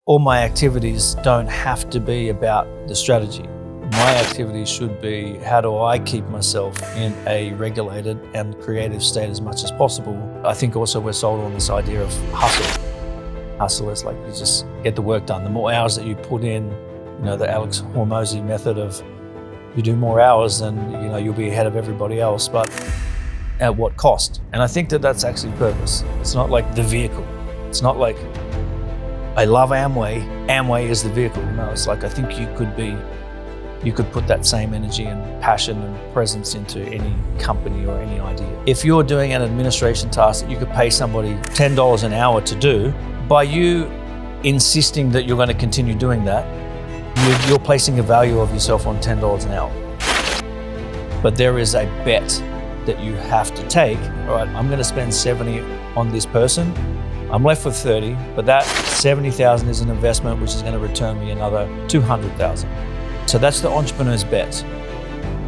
all my activities don't have to be about the strategy. My activities should be, how do I keep myself in a regulated and creative state as much as possible? I think also we're sold on this idea of hustle. Hustle is like you just get the work done. The more hours that you put in, the Alex Hormozy method of you do more hours and you'll be ahead of everybody else, but at what cost? And I think that that's actually purpose. It's not like the vehicle. It's not like I love Amway. Amway is the vehicle. No, it's like I think you could put that same energy and passion and presence into any company or any idea. If you're doing an administration task that you could pay somebody $10 an hour to do, by you insisting that you're going to continue doing that, you're placing a value of yourself on $10 an hour. But there is a bet that you have to take. All right, I'm going to spend 70 on this person. I'm left with 30, but that 70,000 is an investment which is going to return me another 200,000. So that's the entrepreneur's bet.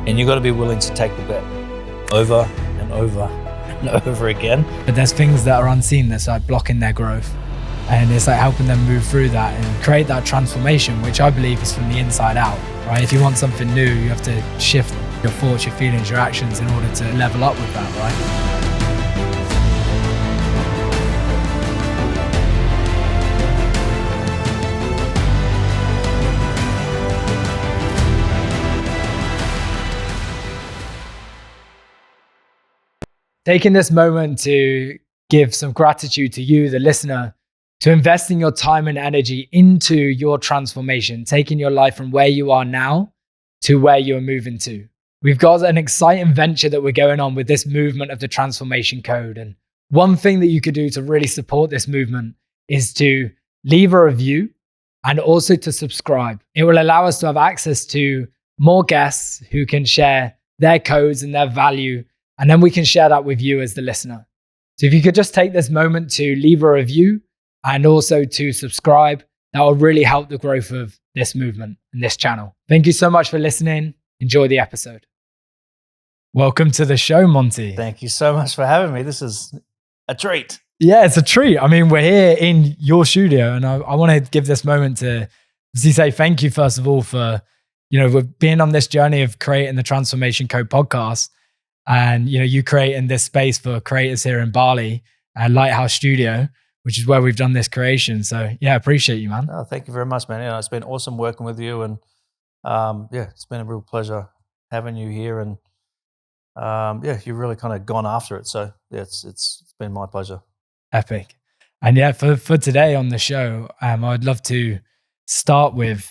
And you've got to be willing to take the bet over and over and over again. But there's things that are unseen that's like blocking their growth. And it's like helping them move through that and create that transformation, which I believe is from the inside out, right? If you want something new, you have to shift your thoughts, your feelings, your actions in order to level up with that, right? Taking this moment to give some gratitude to you, the listener, to investing your time and energy into your transformation, taking your life from where you are now to where you're moving to. We've got an exciting venture that we're going on with this movement of the Transformation Code. And one thing that you could do to really support this movement is to leave a review and also to subscribe. It will allow us to have access to more guests who can share their codes and their value. And then we can share that with you as the listener. So if you could just take this moment to leave a review and also to subscribe, that will really help the growth of this movement and this channel. Thank you so much for listening. Enjoy the episode. Welcome to the show, Monty. Thank you so much for having me. This is a treat. Yeah, it's a treat. I mean, we're here in your studio and I want to give this moment to say thank you, first of all, for being on this journey of creating the Transformation Code podcast. And you creating this space for creators here in Bali at Lighthouse Studio, which is where we've done this creation. So yeah, I appreciate you, man. Oh, thank you very much, man. It's been awesome working with you, and it's been a real pleasure having you here. And you've really kind of gone after it. So yeah, it's been my pleasure. Epic. And yeah, for today on the show, I'd love to start with.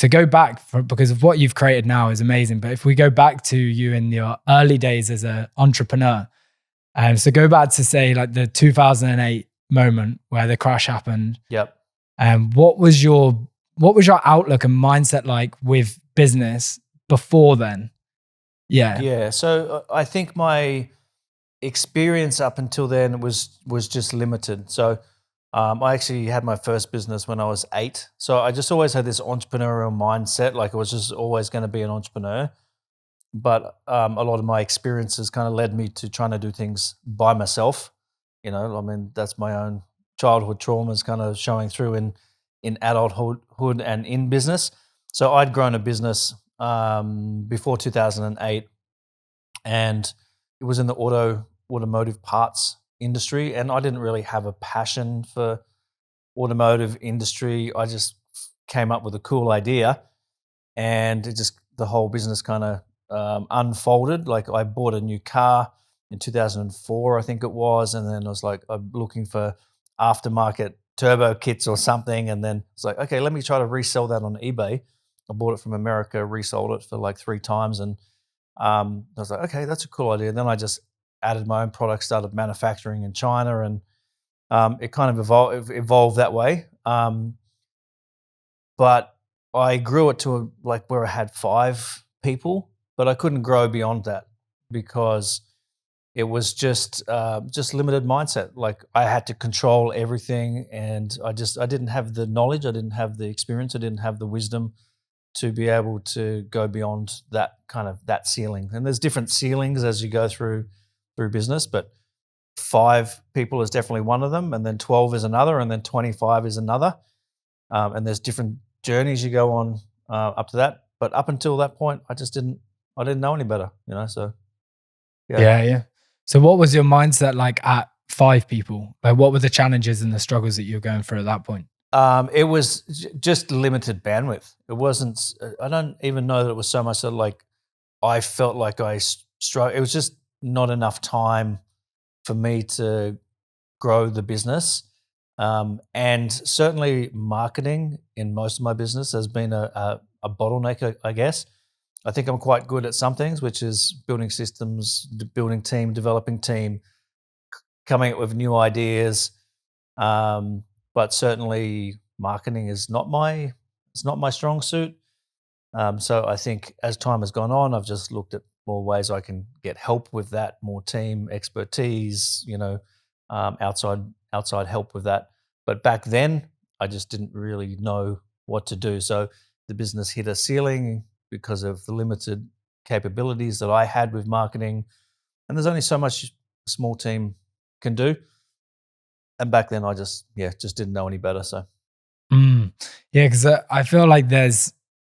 To go back, because of what you've created now is amazing. But if we go back to you in your early days as an entrepreneur, so go back to say like the 2008 moment where the crash happened. Yep. And what was your outlook and mindset like with business before then? Yeah. Yeah. So I think my experience up until then was just limited. So I actually had my first business when I was 8. So I just always had this entrepreneurial mindset, like I was just always going to be an entrepreneur. But a lot of my experiences kind of led me to trying to do things by myself. That's my own childhood traumas kind of showing through in adulthood and in business. So I'd grown a business before 2008, and it was in the automotive parts industry, and I didn't really have a passion for automotive industry. I just came up with a cool idea, and the whole business kind of unfolded. Like I bought a new car in 2004, I think it was, and then I was like, I'm looking for aftermarket turbo kits or something, and then it's like, okay, let me try to resell that on eBay. I bought it from America, resold it for like 3 times, and I was like, okay, that's a cool idea. And then I just added my own products, started manufacturing in China, and it kind of evolved that way. But I grew it to where I had 5 people, but I couldn't grow beyond that because it was just limited mindset. Like I had to control everything, and I didn't have the knowledge, I didn't have the experience, I didn't have the wisdom to be able to go beyond that ceiling. And there's different ceilings as you go through business, but 5 people is definitely one of them, and then 12 is another, and then 25 is another. and there's different journeys you go on up to that. But up until that point, I didn't know any better, So yeah. Yeah. So what was your mindset like at 5 people? Like, what were the challenges and the struggles that you were going through at that point? It was just limited bandwidth. It wasn't. I don't even know that it was so much that like I felt like I struggled. It was just not enough time for me to grow the business. And certainly marketing in most of my business has been a bottleneck, I guess. I think I'm quite good at some things, which is building systems, building team, developing team, coming up with new ideas. But certainly marketing is not my strong suit. So I think as time has gone on, I've just looked at more ways I can get help with that, more team expertise, outside help with that. But back then, I just didn't really know what to do. So the business hit a ceiling because of the limited capabilities that I had with marketing, and there's only so much a small team can do. And back then, I just didn't know any better. So Yeah, because I feel like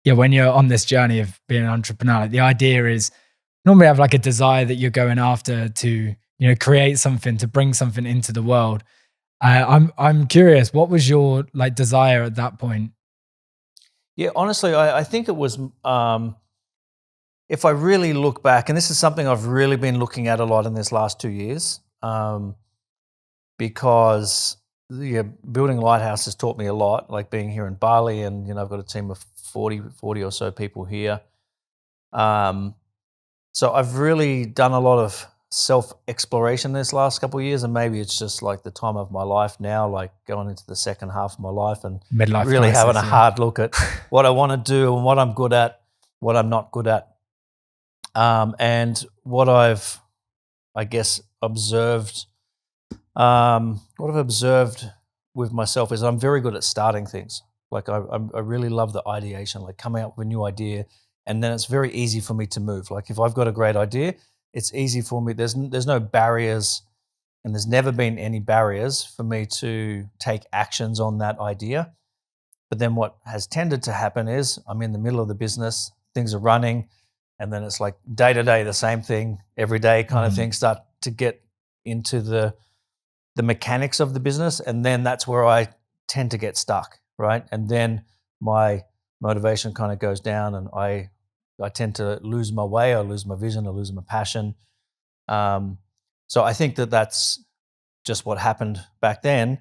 when you're on this journey of being an entrepreneur, like the idea is normally have like a desire that you're going after to, create something, to bring something into the world. I'm curious, what was your like desire at that point? yeah, honestly, I think it was. If I really look back, and this is something I've really been looking at a lot in this last 2 years, because building Lighthouse has taught me a lot, like being here in Bali, and I've got a team of 40 or so people here. So I've really done a lot of self-exploration this last couple of years, and maybe it's just like the time of my life now, like going into the second half of my life and Midlife really crisis, having a hard look at what I want to do and what I'm good at, what I'm not good at. And what I've, I guess, observed, with myself is I'm very good at starting things. Like I really love the ideation, like coming up with a new idea, and then it's very easy for me to move. Like if I've got a great idea, it's easy for me. There's no barriers, and there's never been any barriers for me to take actions on that idea. But then what has tended to happen is I'm in the middle of the business, things are running, and then it's like day to day, the same thing, every day kind of thing, start to get into the mechanics of the business. And then that's where I tend to get stuck, right? And then my motivation kind of goes down, and I tend to lose my way, I lose my vision, I lose my passion. So I think that that's just what happened back then.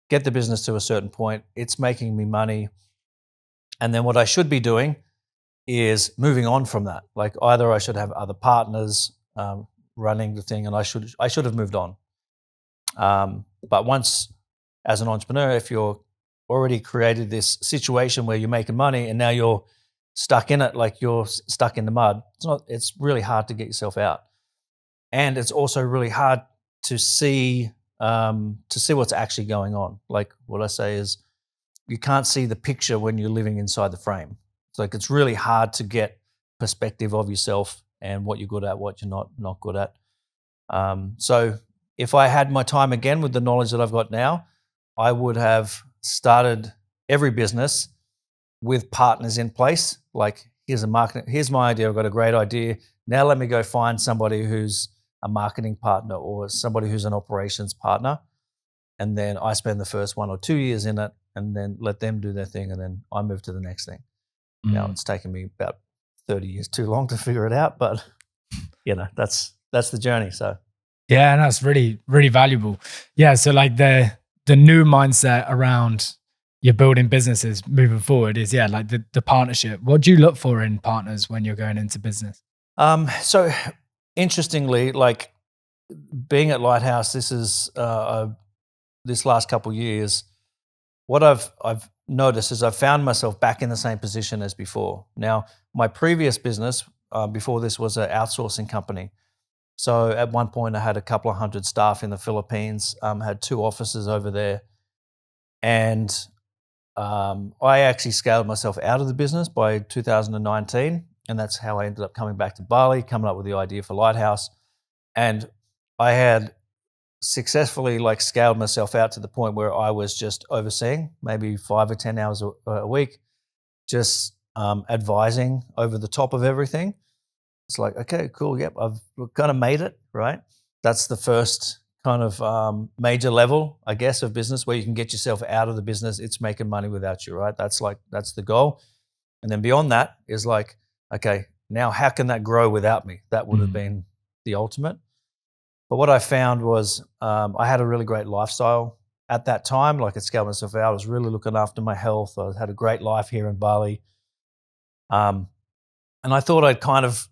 Get the business to a certain point, it's making me money. And then what I should be doing is moving on from that. Like either I should have other partners running the thing, and I should have moved on. But once, as an entrepreneur, if you're already created this situation where you're making money and now you're stuck in it, like you're stuck in the mud, it's really hard to get yourself out. And it's also really hard to see what's actually going on. Like what I say is you can't see the picture when you're living inside the frame. It's like it's really hard to get perspective of yourself and what you're good at, what you're not good at. So if I had my time again with the knowledge that I've got now, I would have started every business with partners in place. Like here's my idea, I've got a great idea. Now let me go find somebody who's a marketing partner or somebody who's an operations partner. And then I spend the first 1 or 2 years in it, and then let them do their thing, and then I move to the next thing. Now it's taken me about 30 years too long to figure it out, but that's the journey. So yeah, and that's really, really valuable. Yeah, so like the new mindset around your building businesses moving forward is like the partnership. What do you look for in partners when you're going into business? So interestingly, like being at Lighthouse, this is this last couple of years, what I've noticed is I've found myself back in the same position as before. Now, my previous business before this was an outsourcing company. So at one point I had a couple of hundred staff in the Philippines, had 2 offices over there. And I actually scaled myself out of the business by 2019. And that's how I ended up coming back to Bali, coming up with the idea for Lighthouse. And I had successfully like scaled myself out to the point where I was just overseeing maybe 5 or 10 hours a week, just advising over the top of everything. It's like, okay, cool. Yep. I've kind of made it, right? That's the first kind of major level, I guess, of business where you can get yourself out of the business. It's making money without you, right? That's the goal. And then beyond that is like, okay, now how can that grow without me? That would have been the ultimate. But what I found was I had a really great lifestyle at that time. Like, I scaled myself out. I was really looking after my health. I had a great life here in Bali. And I thought I'd kind of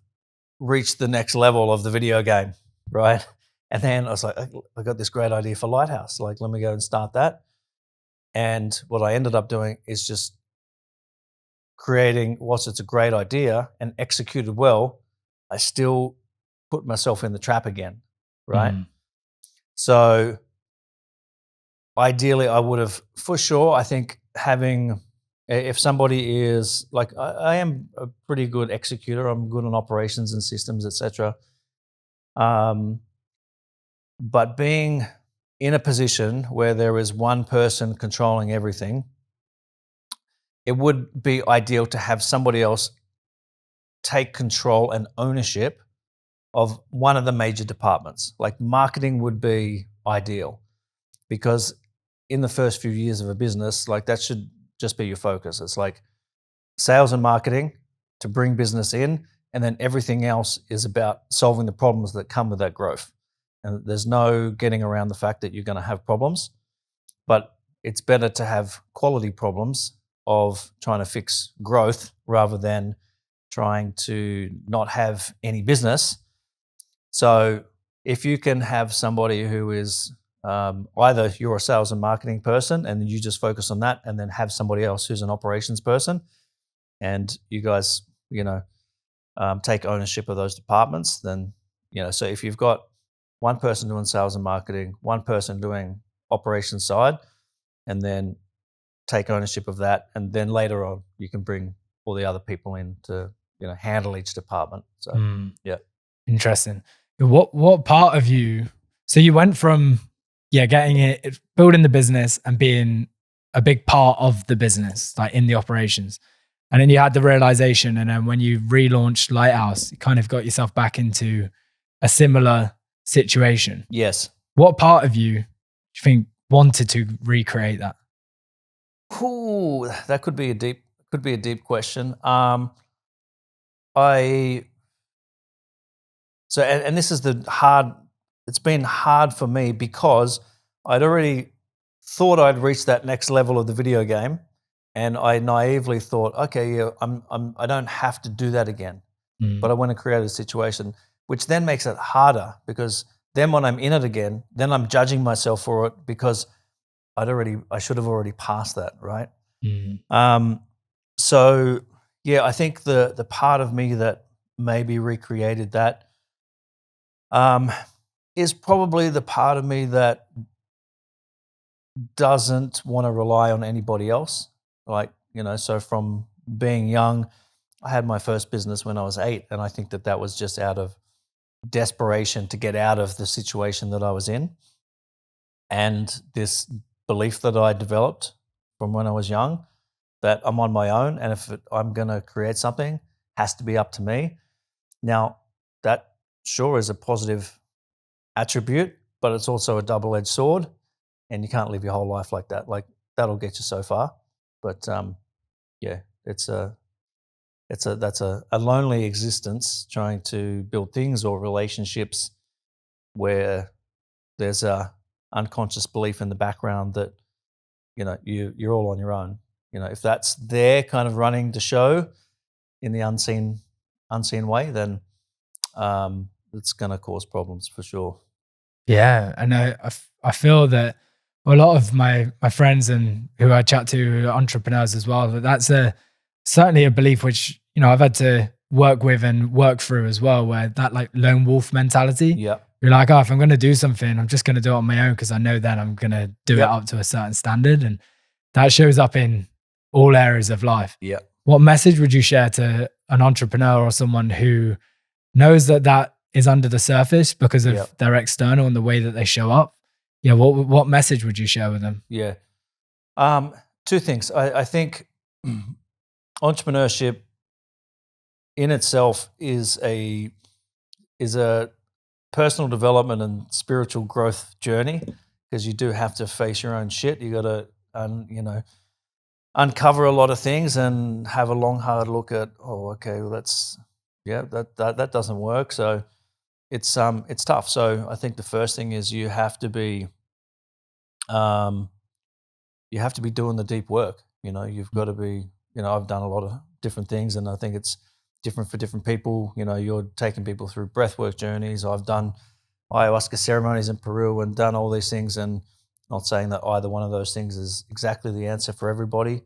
reached the next level of the video game, right? And then I was like, I got this great idea for Lighthouse. Like, let me go and start that. And what I ended up doing is just creating, whilst it's a great idea and executed well, I still put myself in the trap again, right? So ideally I would have, for sure, I think having, if somebody is like, I am a pretty good executor. I'm good on operations and systems, etc. But being in a position where there is one person controlling everything, it would be ideal to have somebody else take control and ownership of one of the major departments. Like, marketing would be ideal, because in the first few years of a business, like, that should just be your focus. It's like sales and marketing to bring business in, and then everything else is about solving the problems that come with that growth. And there's no getting around the fact that you're going to have problems, but it's better to have quality problems of trying to fix growth rather than trying to not have any business. So if you can have somebody who is either you're a sales and marketing person and you just focus on that, and then have somebody else who's an operations person, and you guys, take ownership of those departments, then, so if you've got one person doing sales and marketing, one person doing operations side, and then take ownership of that, and then later on you can bring all the other people in to handle each department. So yeah, interesting. What part of you? So you went from getting it, building the business, and being a big part of the business, like in the operations, and then you had the realization, and then when you relaunched Lighthouse, you kind of got yourself back into a similar situation. Yes. What part of you do you think wanted to recreate that? Ooh, that could be a deep question. This is it's been hard for me, because I'd already thought I'd reached that next level of the video game, and I naively thought, okay, yeah, I don't have to do that again, but I want to create a situation, which then makes it harder, because then when I'm in it again, then I'm judging myself for it, because I should have already passed that, right? So yeah, I think the part of me that maybe recreated that is probably the part of me that doesn't want to rely on anybody else. Like, so from being young, I had my first business when I was 8, and I think that was just out of desperation to get out of the situation that I was in, and this belief that I developed from when I was young, that I'm on my own, and if I'm going to create something, it has to be up to me. Now, that sure is a positive attribute, but it's also a double-edged sword, and you can't live your whole life like that. Like, that'll get you so far, but that's a lonely existence, trying to build things or relationships where there's a unconscious belief in the background that you're all on your own. If that's there kind of running the show in the unseen way, then it's going to cause problems for sure. Yeah, and I feel that a lot of my friends and who I chat to are entrepreneurs as well, but that's certainly a belief which I've had to work with and work through as well, where that like lone wolf mentality. Yeah. You're like, if I'm going to do something, I'm just going to do it on my own, because I know then I'm going to do it up to a certain standard. And that shows up in all areas of life. Yeah. What message would you share to an entrepreneur or someone who knows that is under the surface because of their external and the way that they show up, Yeah. What message would you share with them? Yeah. Two things. I think entrepreneurship in itself is a personal development and spiritual growth journey, because you do have to face your own shit. You got to, uncover a lot of things and have a long, hard look at. Oh, okay, well, that doesn't work. So it's tough. So I think the first thing is you have to be doing the deep work. You've got to be. I've done a lot of different things, and I think it's different for different people. You're taking people through breathwork journeys. I've done ayahuasca ceremonies in Peru and done all these things, and not saying that either one of those things is exactly the answer for everybody.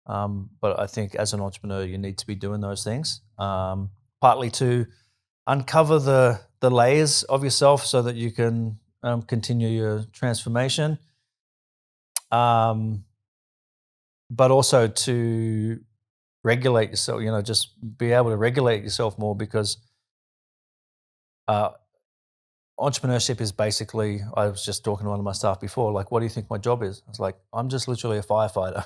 But I think as an entrepreneur, you need to be doing those things, partly to uncover the layers of yourself so that you can continue your transformation, but also to regulate yourself, just be able to regulate yourself more, because entrepreneurship is basically, I was just talking to one of my staff before, like, what do you think my job is? I was like, I'm just literally a firefighter,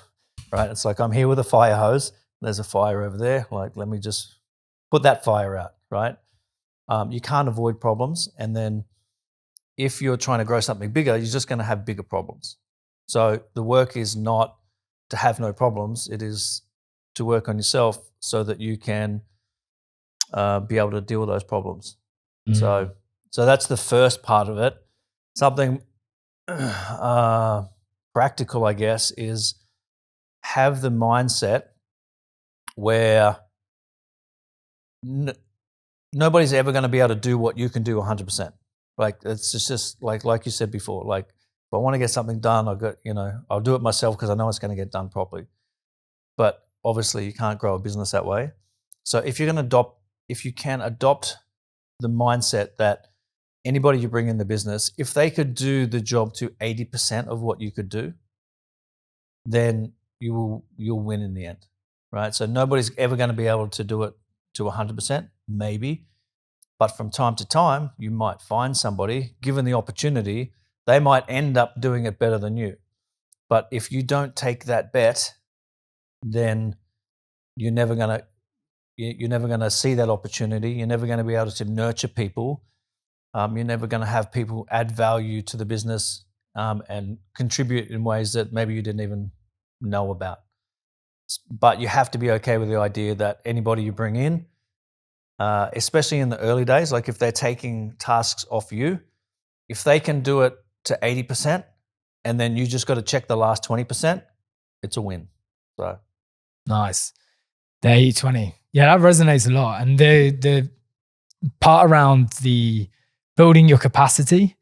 right? It's like, I'm here with a fire hose. There's a fire over there. Like, let me just put that fire out, right? You can't avoid problems. And then if you're trying to grow something bigger, you're just going to have bigger problems. So the work is not to have no problems. It is to work on yourself so that you can be able to deal with those problems. Mm. So that's the first part of it. Something practical, I guess, is have the mindset where nobody's ever going to be able to do what you can do 100%. Like, it's just like you said before, like, if I want to get something done, I'll do it myself because I know it's going to get done properly. But obviously you can't grow a business that way. So if you can adopt the mindset that anybody you bring in the business, if they could do the job to 80% of what you could do, then you'll win in the end, right? So nobody's ever going to be able to do it to 100%, maybe. But from time to time, you might find somebody, given the opportunity, they might end up doing it better than you. But if you don't take that bet, then you're never going to see that opportunity. You're never going to be able to nurture people. You're never going to have people add value to the business and contribute in ways that maybe you didn't even know about. But you have to be okay with the idea that anybody you bring in, especially in the early days, like if they're taking tasks off you, if they can do it to 80% and then you just got to check the last 20%, it's a win. So Nice. The 80-20. Yeah, that resonates a lot. And the part around the building your capacity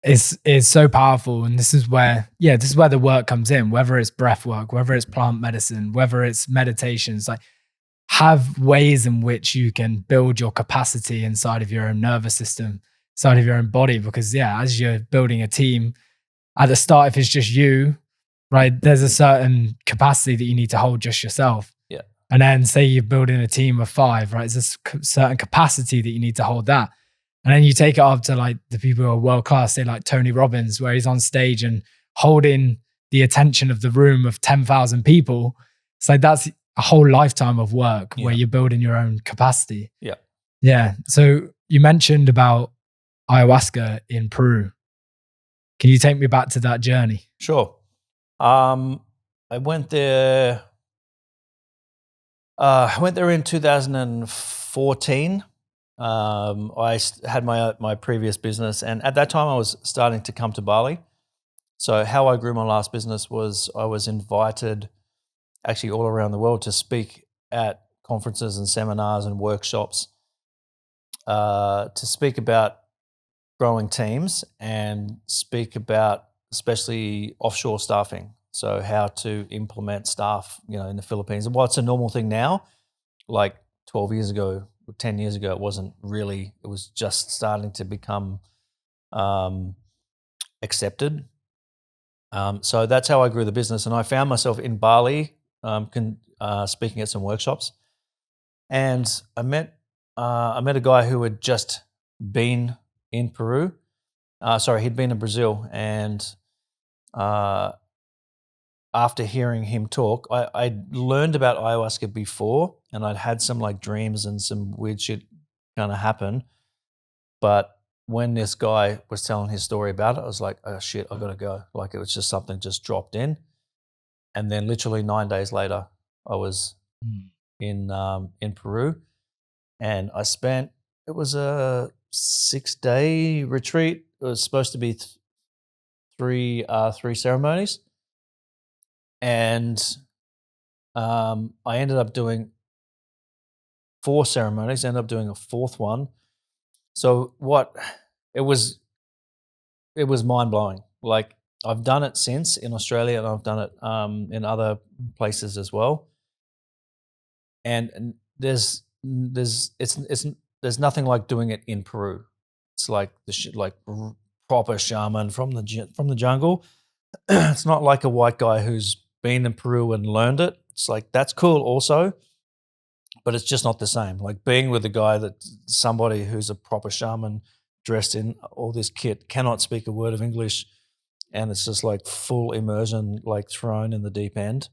is so powerful. And this is where the work comes in, whether it's breath work, whether it's plant medicine, whether it's meditations, like have ways in which you can build your capacity inside of your own nervous system, inside of your own body. Because as you're building a team, at the start, if it's just you, right, there's a certain capacity that you need to hold just yourself. Yeah. And then say you're building a team of 5, right? There's a certain capacity that you need to hold that. And then you take it up to like the people who are world class, say like Tony Robbins, where he's on stage and holding the attention of the room of 10,000 people. It's like that's a whole lifetime of work where you're building your own capacity. Yeah. Yeah. So you mentioned about ayahuasca in Peru. Can you take me back to that journey? Sure. I went there. I went there in 2014. I had my previous business, and at that time I was starting to come to Bali. So how I grew my last business was I was invited actually all around the world to speak at conferences and seminars and workshops to speak about growing teams and speak about especially offshore staffing. So how to implement staff, in the Philippines. And while it's a normal thing now, like 12 years ago, 10 years ago, it wasn't really, it was just starting to become accepted. So that's how I grew the business. And I found myself in Bali speaking at some workshops. And I met a guy who had just been in Peru. He'd been in Brazil, and after hearing him talk, I learned about ayahuasca before, and I'd had some like dreams and some weird shit kind of happen. But when this guy was telling his story about it, I was like, oh shit, I gotta go. Like it was just something just dropped in. And then literally 9 days later, I was in Peru, and it was a 6-day retreat. It was supposed to be three ceremonies. And I ended up doing 4 ceremonies, ended up doing a 4th one. So it was mind-blowing. Like I've done it since in Australia, and I've done it in other places as well. And there's nothing like doing it in Peru. It's like proper shaman from the jungle. It's not like a white guy who's been in Peru and learned it. It's like, that's cool also, but it's just not the same. Like being with a guy somebody who's a proper shaman dressed in all this kit, cannot speak a word of English, and it's just like full immersion, like thrown in the deep end.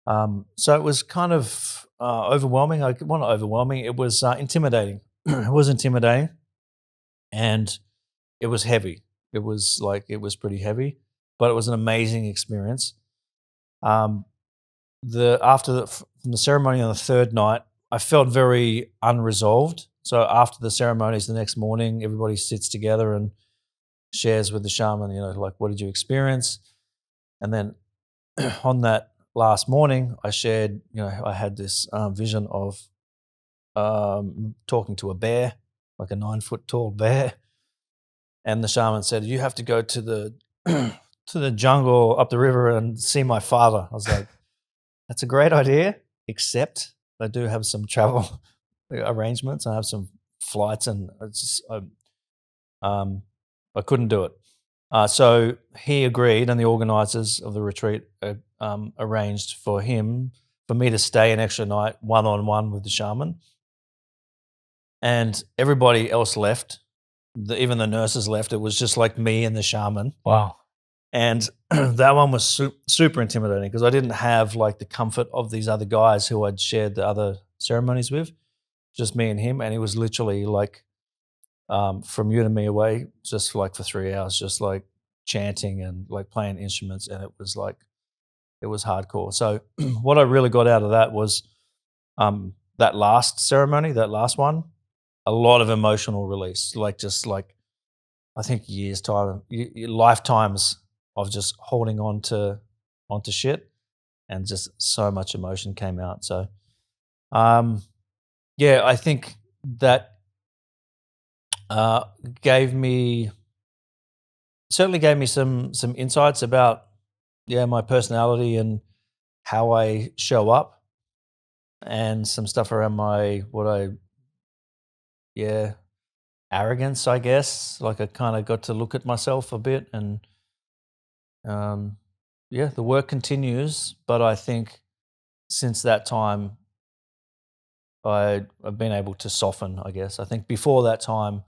So it was kind of overwhelming. Not overwhelming. It was intimidating. It was intimidating, and it was heavy. It was pretty heavy, but it was an amazing experience. From the ceremony on the 3rd night, I felt very unresolved. So after the ceremonies the next morning, everybody sits together and shares with the shaman, like, what did you experience? And then on that last morning, I shared, I had this vision of talking to a bear, like a 9-foot tall bear. And the shaman said, you have to go to the to the jungle up the river and see my father. I was like, that's a great idea, except I do have some travel arrangements. I have some flights, and I couldn't do it. So he agreed, and the organizers of the retreat arranged for me to stay an extra night one-on-one with the shaman. And everybody else left. Even the nurses left. It was just like me and the shaman. Wow. And that one was super intimidating because I didn't have like the comfort of these other guys who I'd shared the other ceremonies with, just me and him. And he was literally like from you to me away, just like for 3 hours, just like chanting and like playing instruments. And it was hardcore. So what I really got out of that was that last ceremony, that last one, a lot of emotional release, I think years time, lifetimes of just holding onto shit, and just so much emotion came out. So, I think that certainly gave me some insights about my personality and how I show up, and some stuff around my arrogance, I guess. Like I kind of got to look at myself a bit, and the work continues. But I think since that time, I've been able to soften, I guess. I think before that time,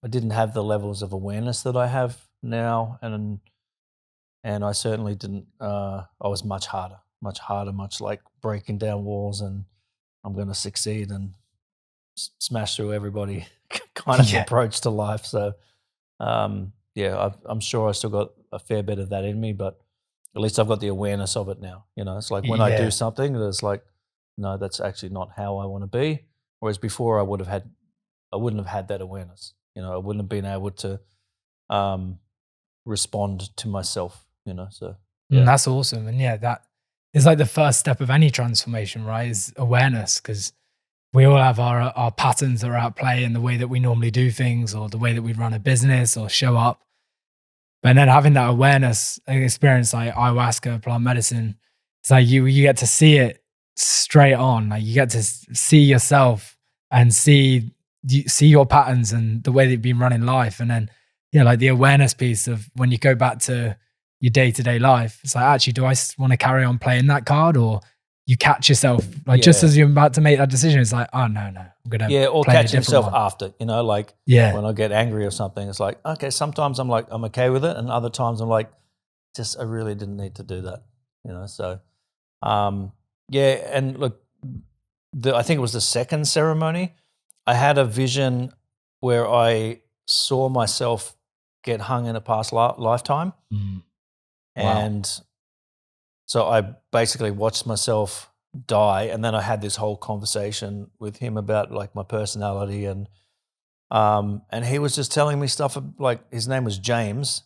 I didn't have the levels of awareness that I have now, and I certainly didn't. I was much harder, much like breaking down walls, and I'm going to succeed and smash through everybody kind of approach to life. So, I'm sure I still got a fair bit of that in me, but at least I've got the awareness of it now. It's like when I do something, it's like, no, that's actually not how I want to be. Whereas before, I wouldn't have had that awareness. I wouldn't have been able to respond to myself. So that's awesome. And that is like the first step of any transformation, right? Is awareness, because we all have our patterns that are at play in the way that we normally do things, or the way that we run a business or show up. But then having that awareness experience, like ayahuasca, plant medicine, it's like you get to see it straight on. Like you get to see yourself and see your patterns and the way that you've been running life. And then, like the awareness piece of when you go back to your day-to-day life, it's like, actually, do I want to carry on playing that card, or you catch yourself like just as you're about to make that decision, it's like, oh no, I'm gonna or play a catch different himself one. after, like Yeah. when I get angry or something, it's like, okay, sometimes I'm like, I'm okay with it, and other times I'm like, just I really didn't need to do that, so and look, I think it was the second ceremony, I had a vision where I saw myself get hung in a past lifetime. Wow. And so I basically watched myself die, and then I had this whole conversation with him about like my personality, and he was just telling me stuff like his name was James,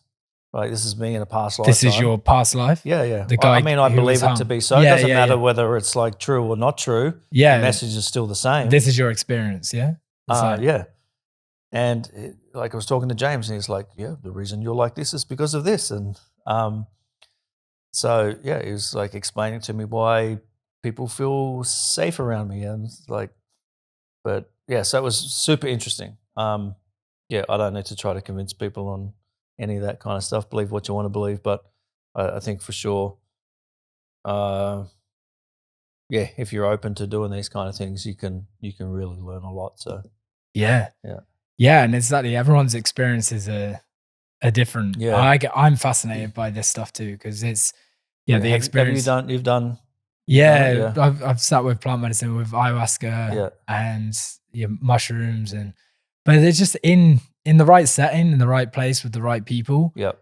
right? This is me in a past lifetime. This is your past life? Yeah. The guy I believe it to be so. It doesn't matter whether it's like true or not true. Yeah. The message is still the same. This is your experience, yeah? Yeah. And like I was talking to James, and he's like, yeah, the reason you're like this is because of this. And so, yeah, he was like explaining to me why people feel safe around me. And like, but yeah, so it was super interesting. Yeah, I don't need to try to convince people on any of that kind of stuff. Believe what you want to believe. But I think for sure, yeah, if you're open to doing these kind of things, you can really learn a lot. So yeah. And exactly, everyone's experiences are different. Yeah, I'm fascinated by this stuff too, because it's the experience. You've done. Yeah, I've sat with plant medicine with ayahuasca Yeah. and mushrooms, but they're just in the right setting, in the right place with the right people. Yeah.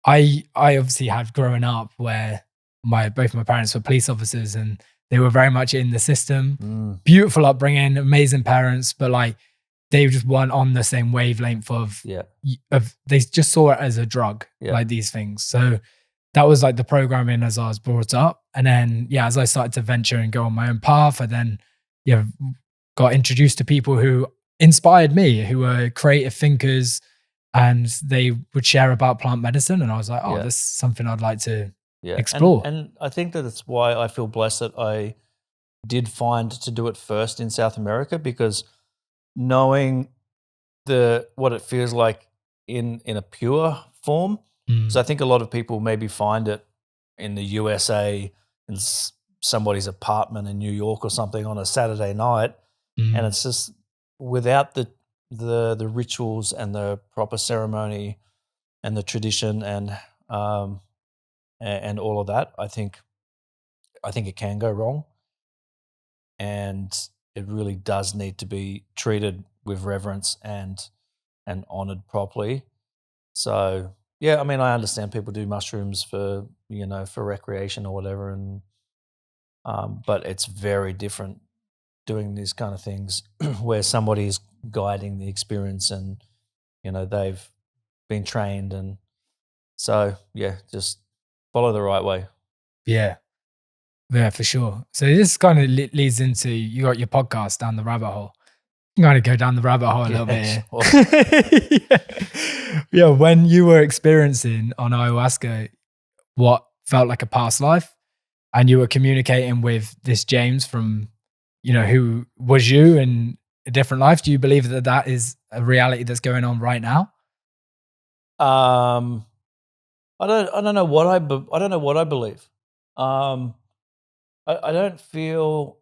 I obviously had growing up where both my parents were police officers, and they were very much in the system. Beautiful upbringing, amazing parents, but like they just weren't on the same wavelength of they just saw it as a drug, like these things. So that was like the programming as I was brought up. And then, as I started to venture and go on my own path, I then, got introduced to people who inspired me, who were creative thinkers, and they would share about plant medicine. And I was like, oh, this is something I'd like to explore. And I think that it's why I feel blessed that I did find to do it first in South America, because knowing what it feels like in a pure form. So I think a lot of people maybe find it in the USA in somebody's apartment in New York or something on a Saturday night, and it's just without the rituals and the proper ceremony and the tradition and all of that. I think it can go wrong, and it really does need to be treated with reverence and honored properly. So yeah, I mean, I understand people do mushrooms for for recreation or whatever, and but it's very different doing these kind of things where somebody is guiding the experience, and they've been trained, and so yeah, just follow the right way. Yeah, for sure. So this kind of leads into, you got your podcast, Down the Rabbit Hole. I'm going to go down the rabbit hole a little bit here. Yeah, when you were experiencing on ayahuasca what felt like a past life, and you were communicating with this James from, who was you in a different life, do you believe that that is a reality that's going on right now? I don't know what I believe. I don't feel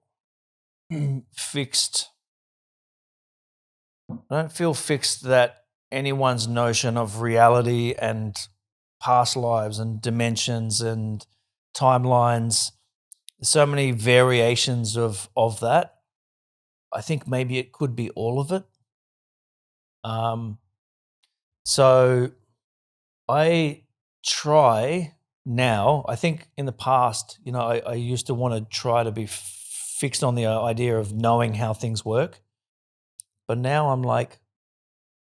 fixed. I don't feel fixed that anyone's notion of reality and past lives and dimensions and timelines, so many variations of that. I think maybe it could be all of it. So I try now. I think in the past, I used to want to try to be fixed on the idea of knowing how things work. But now I'm like,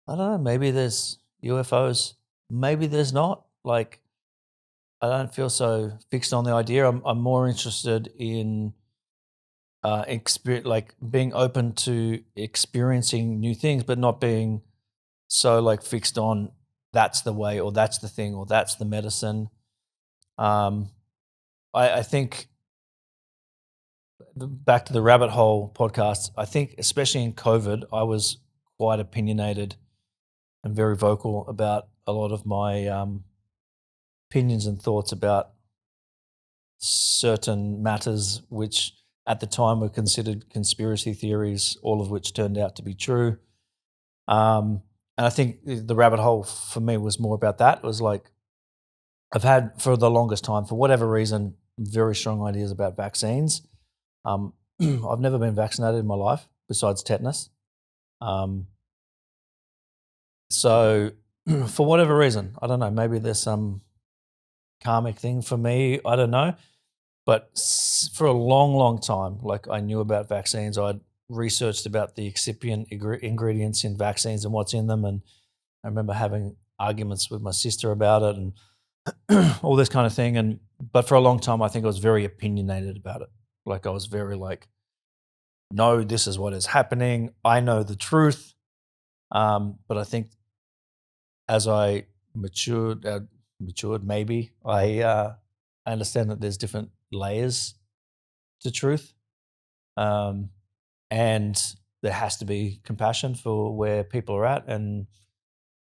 I don't know, maybe there's UFOs, maybe there's not. Like, I don't feel so fixed on the idea. I'm more interested in like being open to experiencing new things, but not being so like fixed on that's the way, or that's the thing, or that's the medicine. I think back to the Rabbit Hole podcast, I think especially in COVID, I was quite opinionated and very vocal about a lot of my opinions and thoughts about certain matters which at the time were considered conspiracy theories, all of which turned out to be true. And I think the rabbit hole for me was more about that. It was like I've had for the longest time, for whatever reason, very strong ideas about vaccines. I've never been vaccinated in my life besides tetanus. So for whatever reason, I don't know, maybe there's some karmic thing for me. I don't know. But for a long, long time, like I knew about vaccines. I'd researched about the excipient ingredients in vaccines and what's in them. And I remember having arguments with my sister about it and all this kind of thing. But for a long time, I think I was very opinionated about it. Like I was very like, no, this is what is happening. I know the truth. But I think as I matured maybe, I understand that there's different layers to truth. And there has to be compassion for where people are at, and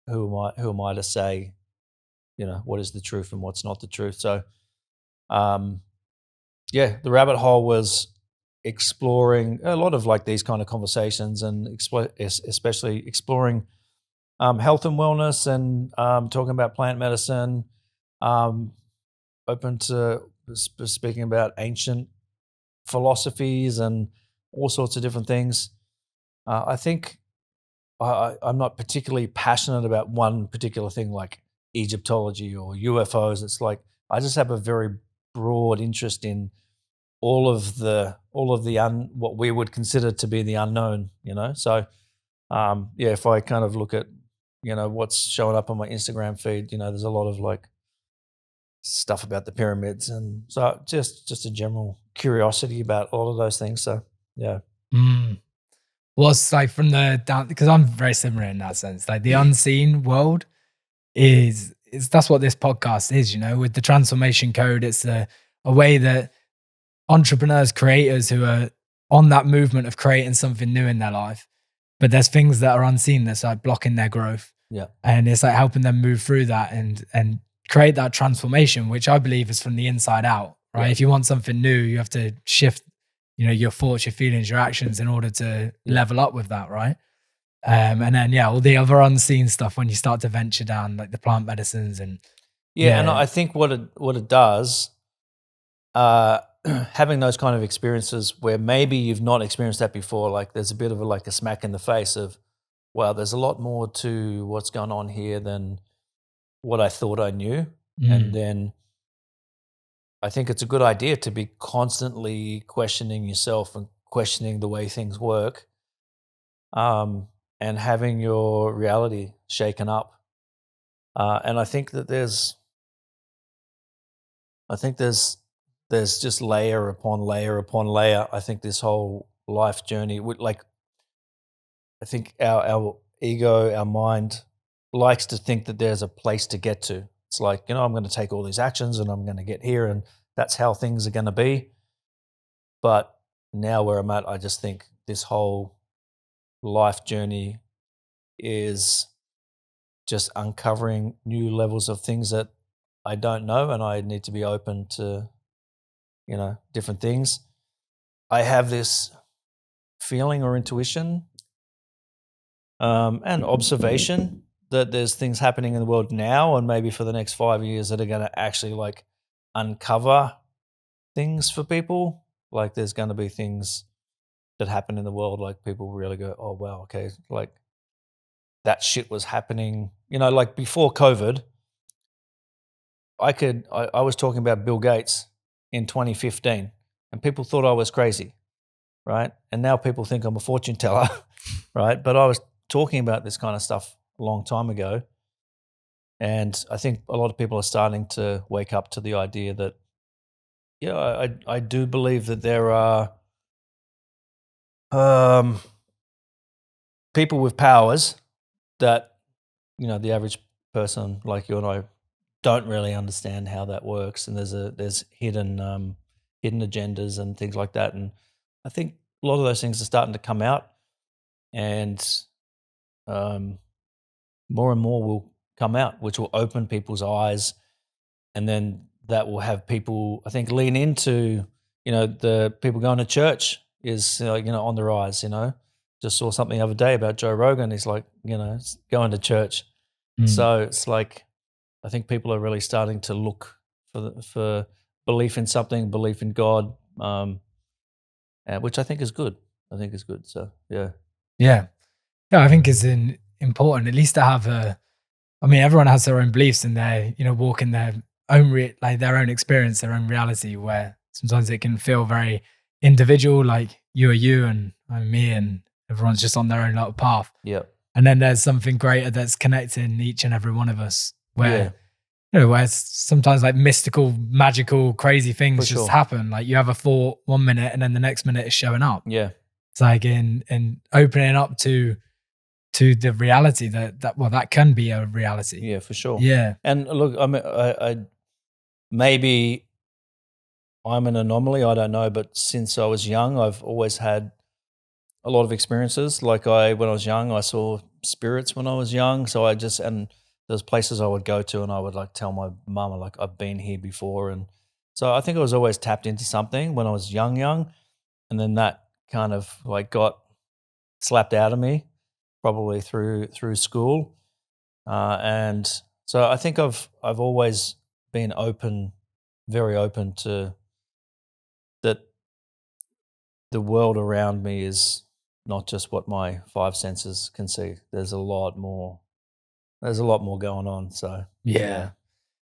who am I to say, what is the truth and what's not the truth. So the rabbit hole was exploring a lot of like these kind of conversations, and especially exploring health and wellness, and talking about plant medicine, open to speaking about ancient philosophies and all sorts of different things. I think I'm not particularly passionate about one particular thing like Egyptology or UFOs. It's like I just have a very broad interest in all of the what we would consider to be the unknown. So if I kind of look at what's showing up on my Instagram feed, there's a lot of like stuff about the pyramids, and so just a general curiosity about all of those things. So yeah. What's like from the down, because I'm very similar in that sense. Like the unseen world is that's what this podcast is. With the transformation code, it's a way that entrepreneurs, creators who are on that movement of creating something new in their life, but there's things that are unseen that's like blocking their growth. Yeah, and it's like helping them move through that and create that transformation, which I believe is from the inside out, right? Yeah. If you want something new, you have to shift, your thoughts, your feelings, your actions in order to level up with that, right? And then, all the other unseen stuff when you start to venture down, like the plant medicines and and I think what it does, having those kind of experiences where maybe you've not experienced that before, like there's a bit of a smack in the face of, wow, there's a lot more to what's going on here than what I thought I knew. And then I think it's a good idea to be constantly questioning yourself and questioning the way things work, and having your reality shaken up. And I think that there's just layer upon layer upon layer. I think this whole life journey, I think our ego, our mind likes to think that there's a place to get to. It's like, I'm going to take all these actions and I'm going to get here, and that's how things are going to be. But now where I'm at, I just think this whole life journey is just uncovering new levels of things that I don't know, and I need to be open to, different things. I have this feeling or intuition and observation that there's things happening in the world now and maybe for the next 5 years that are going to actually like uncover things for people. Like there's going to be things that happen in the world, like people really go, oh wow, okay, like that shit was happening. Like before COVID, I was talking about Bill Gates in 2015 and people thought I was crazy, right? And now people think I'm a fortune teller, right? But I was talking about this kind of stuff a long time ago. And I think a lot of people are starting to wake up to the idea that, I do believe that there are people with powers that, the average person like you and I don't really understand how that works. And there's hidden agendas and things like that. And I think a lot of those things are starting to come out, and more and more will come out, which will open people's eyes. And then that will have people, I think, lean into, the people going to church is, on the rise, Just saw something the other day about Joe Rogan. He's like, going to church. So it's like, I think people are really starting to look for belief in something, belief in God, which I think is good. So, yeah. Yeah. Yeah, I think it's important at least to have everyone has their own beliefs and they, walk in their own, their own experience, their own reality, where sometimes it can feel very individual, like you are you and I'm me and everyone's just on their own little path. Yeah. And then there's something greater that's connecting each and every one of us where, where it's sometimes like mystical, magical, crazy things just happen. Like you have a thought 1 minute and then the next minute it's showing up. Yeah. It's like in opening up to the reality that can be a reality. Yeah, for sure. Yeah. And look, I maybe I'm an anomaly, I don't know, but since I was young, I've always had a lot of experiences. Like when I was young, I saw spirits when I was young. So and there's places I would go to and I would like tell my mama, like, I've been here before. And so I think I was always tapped into something when I was young. And then that kind of like got slapped out of me probably through school. And so I think I've always been very open to that the world around me is not just what my five senses can see. There's a lot more going on. So yeah.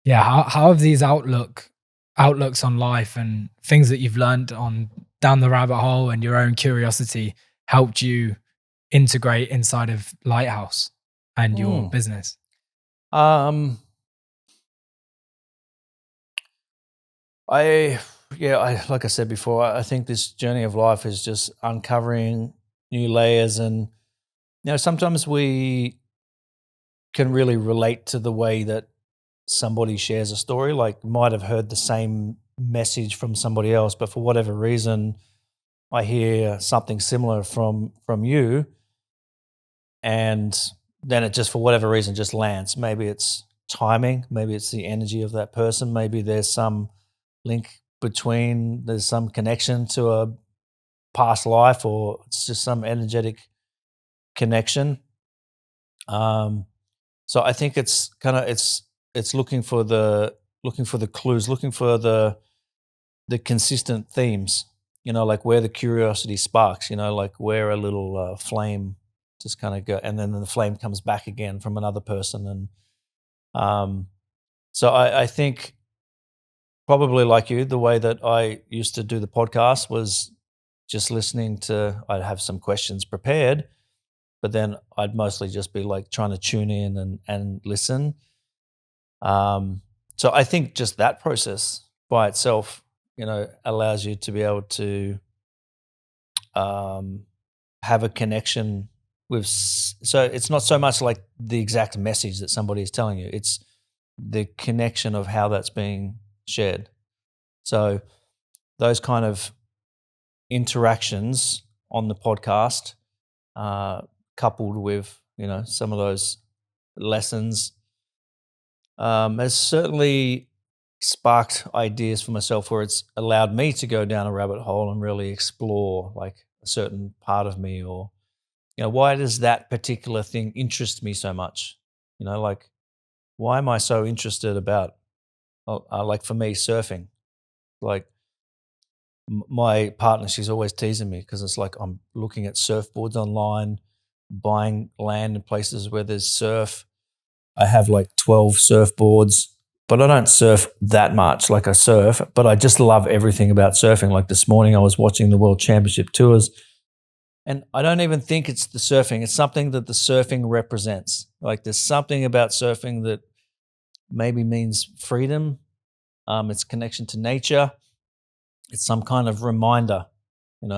How have these outlooks on life and things that you've learned on down the rabbit hole and your own curiosity helped you integrate inside of Lighthouse and your business? I like I said before, I think this journey of life is just uncovering new layers, and sometimes we can really relate to the way that somebody shares a story. Like, might have heard the same message from somebody else, but for whatever reason, I hear something similar from you, and then it just, for whatever reason, just lands. Maybe it's timing, maybe it's the energy of that person, maybe there's some link between, there's some connection to a past life, or it's just some energetic connection. So I think it's kind of it's looking for the clues, looking for the consistent themes, like where the curiosity sparks, like where a little flame just kind of go, and then the flame comes back again from another person. And so I think probably like you, the way that I used to do the podcast was just listening to, I'd have some questions prepared, but then I'd mostly just be like trying to tune in and listen. So I think just that process by itself, allows you to be able to have a connection with. So it's not so much like the exact message that somebody is telling you; it's the connection of how that's being shared. So those kind of interactions on the podcast, coupled with some of those lessons, has certainly sparked ideas for myself, where it's allowed me to go down a rabbit hole and really explore like a certain part of me, or why does that particular thing interest me so much? Like, why am I so interested about like, for me, surfing? Like, my partner, she's always teasing me because it's like I'm looking at surfboards online, buying land in places where there's surf. I have like 12 surfboards, but I don't surf that much. Like, I surf, but I just love everything about surfing. Like this morning I was watching the World Championship Tours, and I don't even think it's the surfing. It's something that the surfing represents. Like, there's something about surfing that maybe means freedom. It's connection to nature. It's some kind of reminder,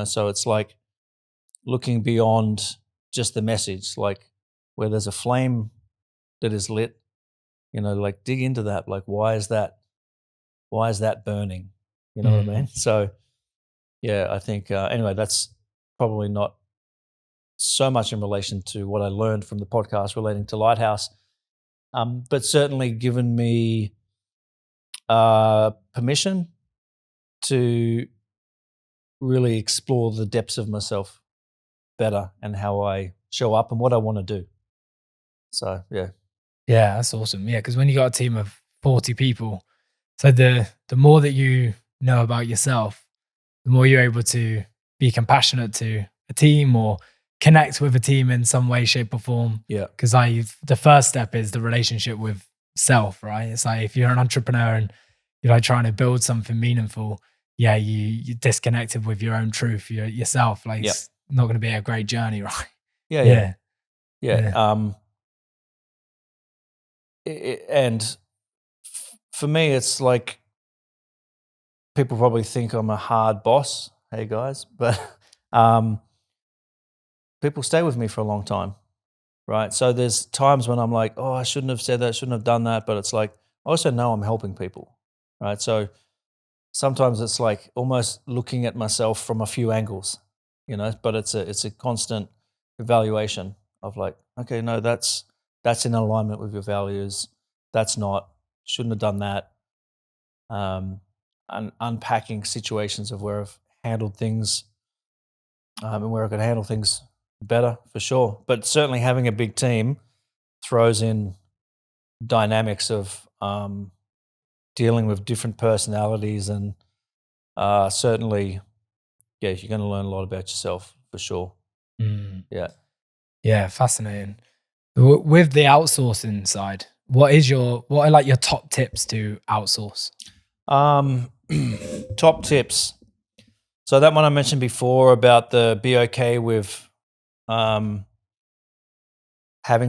so it's like looking beyond just the message, like where there's a flame that is lit, like dig into that. Like, why is that burning? You know what I mean? So yeah, I think, anyway, that's probably not so much in relation to what I learned from the podcast relating to Lighthouse, but certainly given me permission to really explore the depths of myself better and how I show up and what I want to do. So yeah. Yeah, that's awesome. Yeah, because when you got a team of 40 people, so the more that you know about yourself, the more you're able to be compassionate to a team or connect with a team in some way, shape, or form. Yeah. Because the first step is the relationship with self, right? It's like if you're an entrepreneur and you're like trying to build something meaningful, yeah, you're disconnected with your own truth, yourself. Like Yep. it's not going to be a great journey, right? Yeah. Yeah. Yeah. And for me, it's like people probably think I'm a hard boss. Hey guys, but people stay with me for a long time, right? So there's times when I'm like, oh, I shouldn't have said that, shouldn't have done that, but it's like I also know I'm helping people, right? So sometimes it's like almost looking at myself from a few angles, but it's a constant evaluation of like, okay, no, that's in alignment with your values. That's not, shouldn't have done that. Unpacking situations of where I've handled things and where I could handle things better for sure. But certainly having a big team throws in dynamics of dealing with different personalities and certainly, yeah, you're going to learn a lot about yourself for sure. Mm. Yeah. Yeah, fascinating. With the outsourcing side, what are like your top tips to outsource? Top tips. So that one I mentioned before about the be okay with having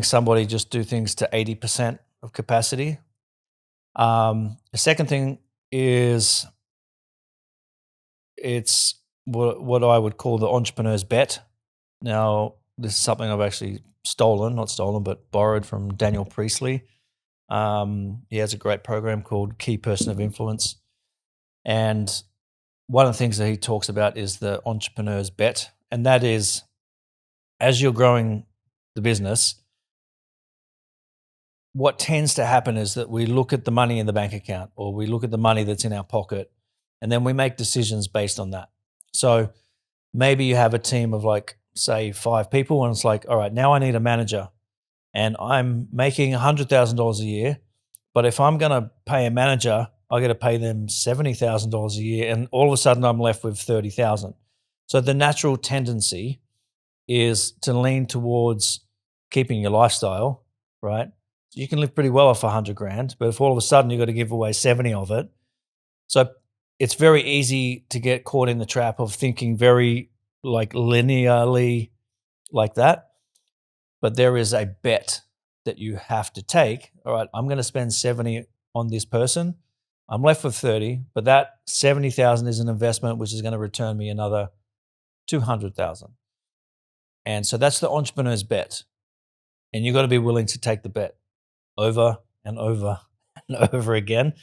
somebody just do things to 80% of capacity. The second thing is it's what I would call the entrepreneur's bet. Now, this is something I've actually not stolen, but borrowed from Daniel Priestley. He has a great program called Key Person of Influence. And one of the things that he talks about is the entrepreneur's bet. And that is, as you're growing the business, what tends to happen is that we look at the money in the bank account or we look at the money that's in our pocket and then we make decisions based on that. So maybe you have a team of like, say, 5 people and it's like, all right, now I need a manager and I'm making $100,000 a year. But if I'm going to pay a manager, I got to pay them $70,000 a year. And all of a sudden I'm left with 30,000. So the natural tendency is to lean towards keeping your lifestyle, right? So you can live pretty well off 100 grand, but if all of a sudden you've got to give away 70 of it, so it's very easy to get caught in the trap of thinking very like linearly like that. But there is a bet that you have to take. All right, I'm going to spend 70 on this person. I'm left with 30, but that 70,000 is an investment which is going to return me another 200,000. And so that's the entrepreneur's bet. And you've got to be willing to take the bet over and over and over again.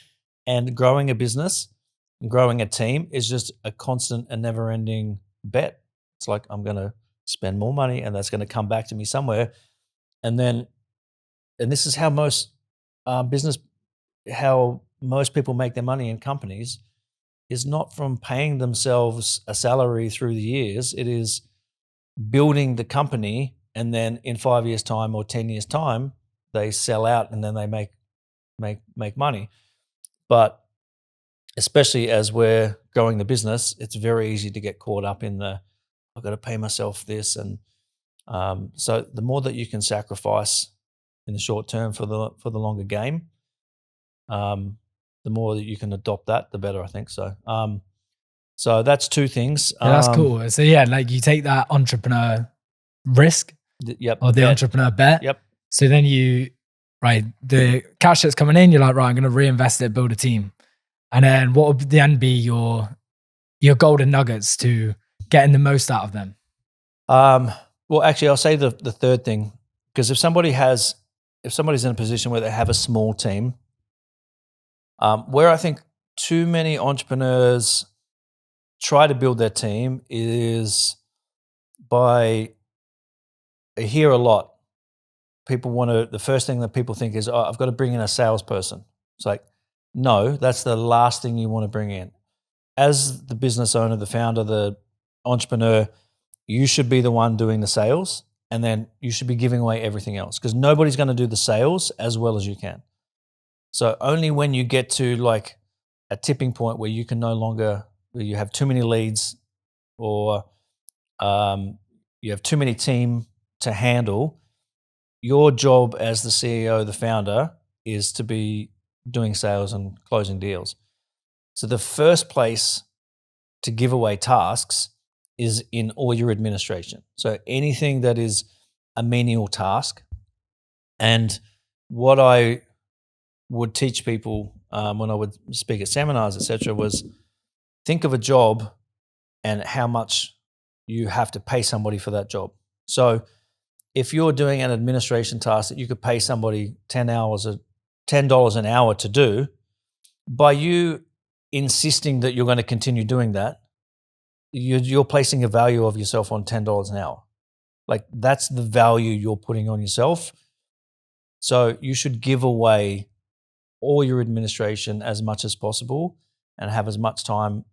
And growing a business and growing a team is just a constant and never ending bet. It's like, I'm going to spend more money and that's going to come back to me somewhere. And this is how most how most people make their money in companies is not from paying themselves a salary through the years. It is building the company, and then in 5 years' time or 10 years' time, they sell out and then they make money. But especially as we're growing the business, it's very easy to get caught up in I've got to pay myself this, and so the more that you can sacrifice in the short term for the longer game, the more that you can adopt that, the better, I think. So that's 2 things. Yeah, that's cool. So yeah, like you take that entrepreneur risk or the entrepreneur bet. Yep. So then the cash that's coming in, you're like, right, I'm going to reinvest it, build a team. And then what would then be your golden nuggets to getting the most out of them? Well, actually, I'll say the third thing, because if somebody's in a position where they have a small team, where I think too many entrepreneurs try to build their team is I hear a lot. The first thing that people think is, oh, I've got to bring in a salesperson. It's like, No, that's the last thing you want to bring in. As the business owner, the founder, the entrepreneur, you should be the one doing the sales, and then you should be giving away everything else, because nobody's going to do the sales as well as you can. So only when you get to like a tipping point where you can no longer, where you have too many leads, or you have too many team to handle, your job as the CEO, the founder, is to be doing sales and closing deals. So the first place to give away tasks is in all your administration. So anything that is a menial task. And what I would teach people when I would speak at seminars, etc., was think of a job and how much you have to pay somebody for that job. So if you're doing an administration task that you could pay somebody $10 an hour to do, by you insisting that you're going to continue doing that, you're placing a value of yourself on $10 an hour. Like, that's the value you're putting on yourself. So you should give away all your administration as much as possible and have as much time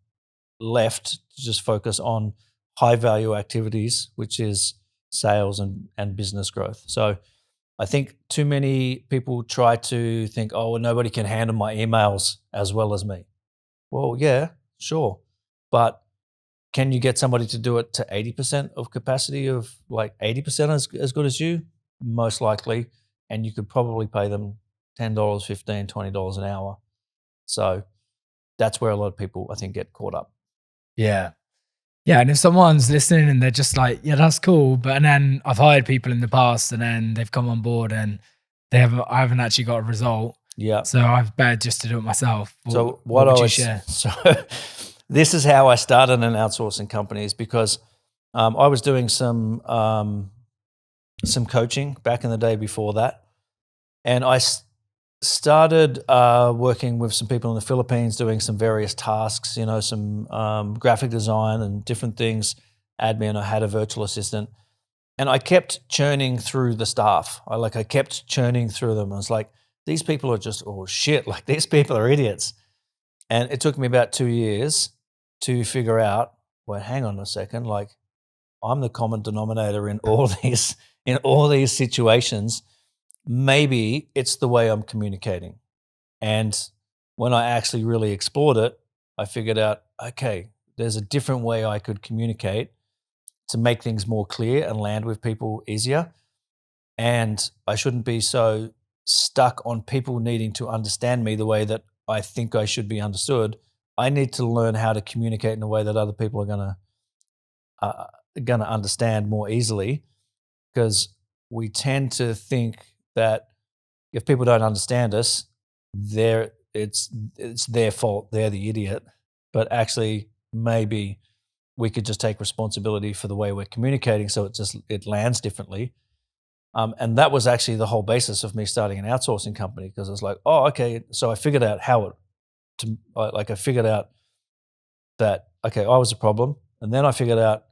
left to just focus on high value activities, which is sales and business growth. So I think too many people try to think, oh, well, nobody can handle my emails as well as me. Well, yeah, sure. But can you get somebody to do it to 80% of capacity, of like 80% as good as you? Most likely. And you could probably pay them $10, $15, $20 an hour. So that's where a lot of people, I think, get caught up. Yeah. Yeah. And if someone's listening and they're just like, yeah, that's cool. But and then I've hired people in the past and then they've come on board and I haven't actually got a result. Yeah. So I've better just to do it myself. So what would you share? So this is how I started an outsourcing company, is because I was doing some coaching back in the day before that. And I started working with some people in the Philippines, doing some various tasks, some graphic design and different things, admin. I had a virtual assistant. And I kept churning through the staff. I kept churning through them. I was like, these people are just, oh shit, like these people are idiots. And it took me about 2 years to figure out, well, hang on a second, like I'm the common denominator in all these situations. Maybe it's the way I'm communicating. And when I actually really explored it, I figured out, okay, there's a different way I could communicate to make things more clear and land with people easier. And I shouldn't be so stuck on people needing to understand me the way that I think I should be understood. I need to learn how to communicate in a way that other people are gonna understand more easily, because we tend to think that if people don't understand us, it's their fault, they're the idiot. But actually, maybe we could just take responsibility for the way we're communicating, so it lands differently. And that was actually the whole basis of me starting an outsourcing company, because I was like, oh, okay. So I figured out I figured out that, okay, I was a problem. And then I figured out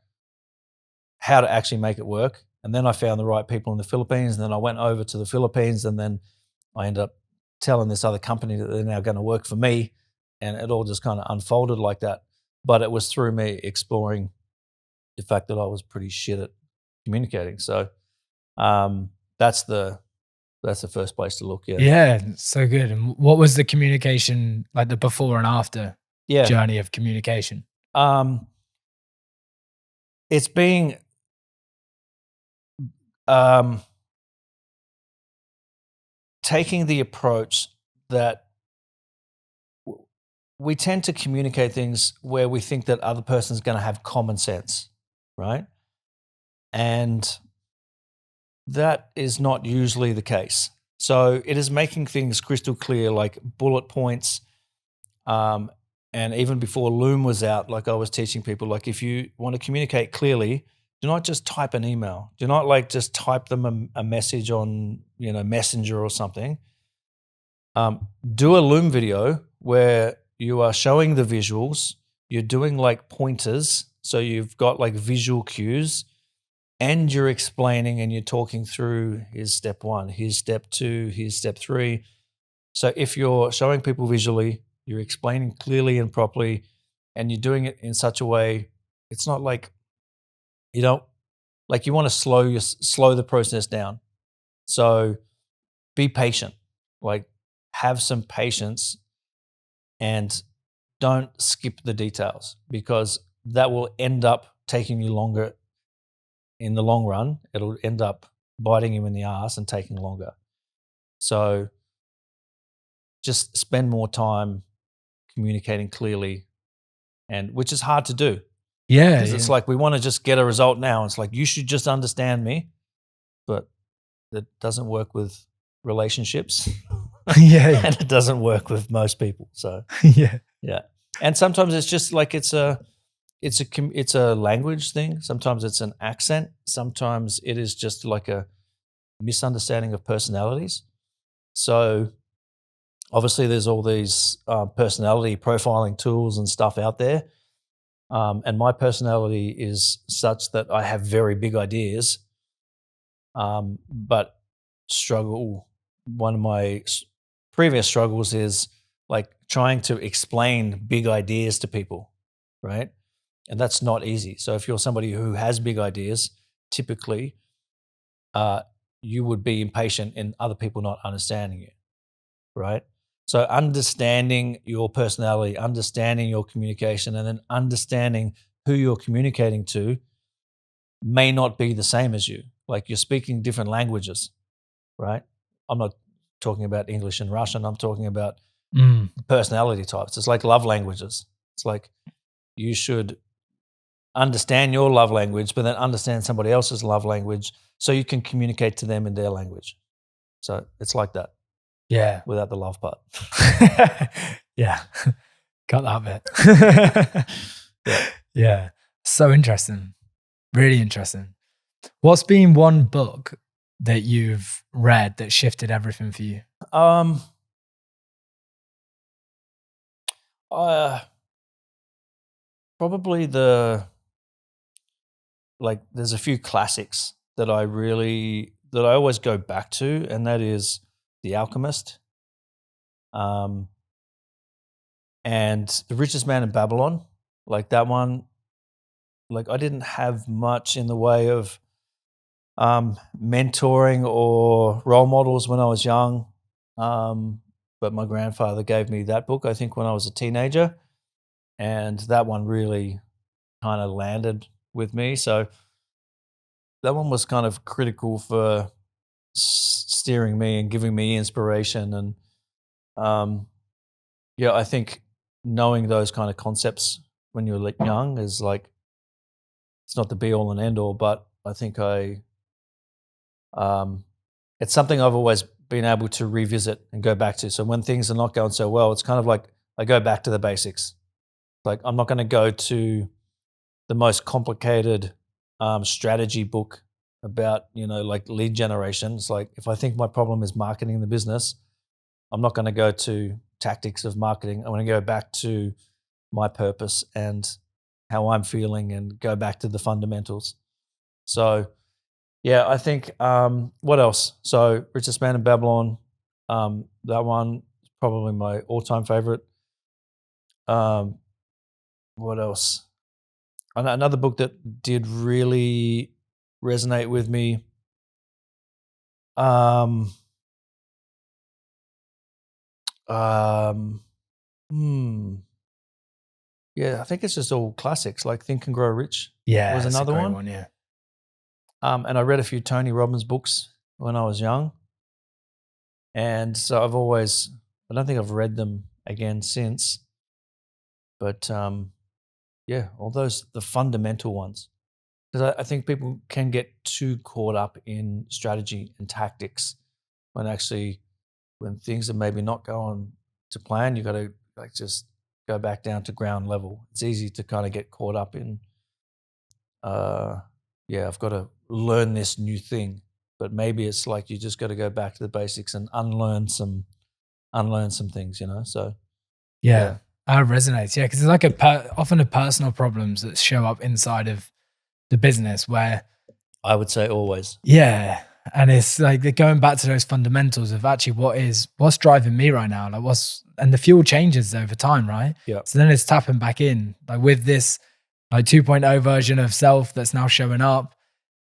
how to actually make it work. And then I found the right people in the Philippines. And then I went over to the Philippines, and then I ended up telling this other company that they're now going to work for me. And it all just kind of unfolded like that. But it was through me exploring the fact that I was pretty shit at communicating. So that's the first place to look. Yeah, so good. And what was the communication, like the before and after journey of communication? It's being taking the approach that we tend to communicate things where we think that other person's going to have common sense, right? And that is not usually the case. So it is making things crystal clear, like bullet points. And even before Loom was out, like I was teaching people, like if you want to communicate clearly, do not just type an email. Do not like just type them a message on, Messenger or something. Do a Loom video where you are showing the visuals, you're doing like pointers, so you've got like visual cues, and you're explaining and you're talking through, here's step 1, here's step 2, here's step 3. So if you're showing people visually, you're explaining clearly and properly, and you're doing it in such a way, it's not like you don't like you want to slow the process down. So be patient, like have some patience, and don't skip the details, because that will end up taking you longer in the long run. It'll end up biting you in the ass and taking longer. So just spend more time communicating clearly, and which is hard to do. Yeah. Because it's like we want to just get a result now. It's like, you should just understand me, but that doesn't work with relationships. Yeah. And it doesn't work with most people. So Yeah. yeah. And sometimes it's just like it's a language thing. Sometimes it's an accent. Sometimes it is just like a misunderstanding of personalities. So obviously there's all these personality profiling tools and stuff out there. And my personality is such that I have very big ideas, but struggle. One of my previous struggles is like trying to explain big ideas to people, right? And that's not easy. So if you're somebody who has big ideas, typically you would be impatient in other people not understanding you, right? So understanding your personality, understanding your communication, and then understanding who you're communicating to may not be the same as you. Like you're speaking different languages, right? I'm not talking about English and Russian. I'm talking about personality types. It's like love languages. It's like you should understand your love language, but then understand somebody else's love language so you can communicate to them in their language. So it's like that. Yeah. Without the love part. Yeah. Got that bit. Yeah. So interesting. Really interesting. What's been one book that you've read that shifted everything for you? Probably there's a few classics that I always go back to, and that is The Alchemist, and The Richest Man in Babylon. Like that one, like I didn't have much in the way of mentoring or role models when I was young, but my grandfather gave me that book, I think, when I was a teenager, and that one really kind of landed with me. So that one was kind of critical for steering me and giving me inspiration. And I think knowing those kind of concepts when you're like young is like, it's not the be all and end all, but I think it's something I've always been able to revisit and go back to. So when things are not going so well, it's kind of like I go back to the basics. Like I'm not going to go to the most complicated strategy book about, like lead generation. It's like, if I think my problem is marketing the business, I'm not going to go to tactics of marketing. I'm going to go back to my purpose and how I'm feeling and go back to the fundamentals. So, yeah, I think, what else? So Richest Man in Babylon, that one is probably my all-time favorite. What else? Another book that did really resonate with me. Yeah, I think it's just all classics, like Think and Grow Rich. Yeah, was another a great one. Yeah. And I read a few Tony Robbins books when I was young, and so I don't think I've read them again since. But yeah, all the fundamental ones, because I think people can get too caught up in strategy and tactics when things are maybe not going to plan. You got to like just go back down to ground level. It's easy to kind of get caught up in, I've got to learn this new thing, but maybe it's like you just got to go back to the basics and unlearn some things, So yeah. That resonates. Yeah, because it's like often a personal problems that show up inside of the business where I would say always. Yeah. And it's like they're going back to those fundamentals of actually what's driving me right now. Like and the fuel changes over time, right? Yeah. So then it's tapping back in, like with this like 2.0 version of self that's now showing up.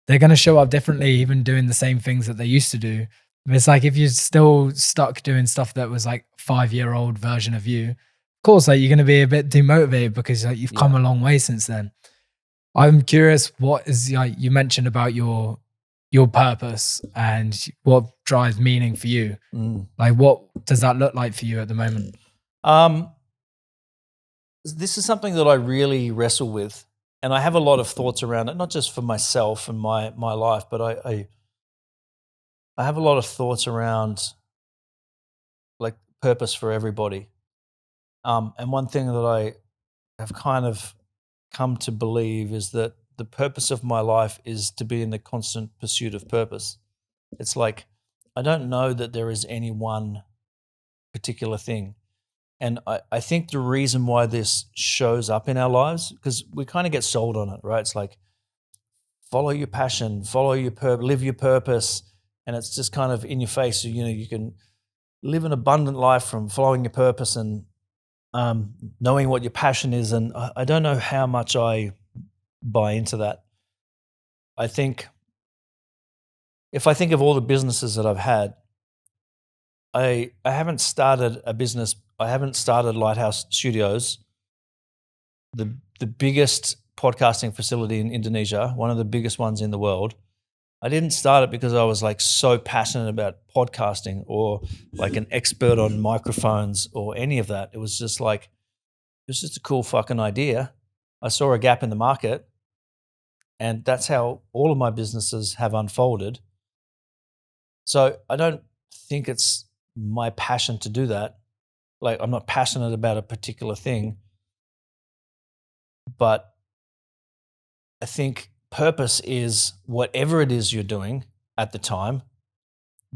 They're going to show up differently, even doing the same things that they used to do. It's like if you're still stuck doing stuff that was like 5-year-old version of you, of course, like you're going to be a bit demotivated because like you've come a long way since then. I'm curious, what is like you mentioned about your purpose and what drives meaning for you? Like, what does that look like for you at the moment? This is something that I really wrestle with, and I have a lot of thoughts around it, not just for myself and my life, but I have a lot of thoughts around like purpose for everybody. And one thing that I have kind of come to believe is that the purpose of my life is to be in the constant pursuit of purpose. It's like, I don't know that there is any one particular thing. And I think the reason why this shows up in our lives, because we kind of get sold on it, right? It's like, follow your passion, follow your live your purpose. And it's just kind of in your face. So, you can live an abundant life from following your purpose and knowing what your passion is. And I don't know how much I buy into that. I think if I think of all the businesses that I've had, I haven't started a business. I haven't started Lighthouse Studios, the biggest podcasting facility in Indonesia, one of the biggest ones in the world. I didn't start it because I was like so passionate about podcasting or like an expert on microphones or any of that. It was just like, it was just a cool fucking idea. I saw a gap in the market, and that's how all of my businesses have unfolded. So I don't think it's my passion to do that. Like, I'm not passionate about a particular thing, but I think purpose is whatever it is you're doing at the time,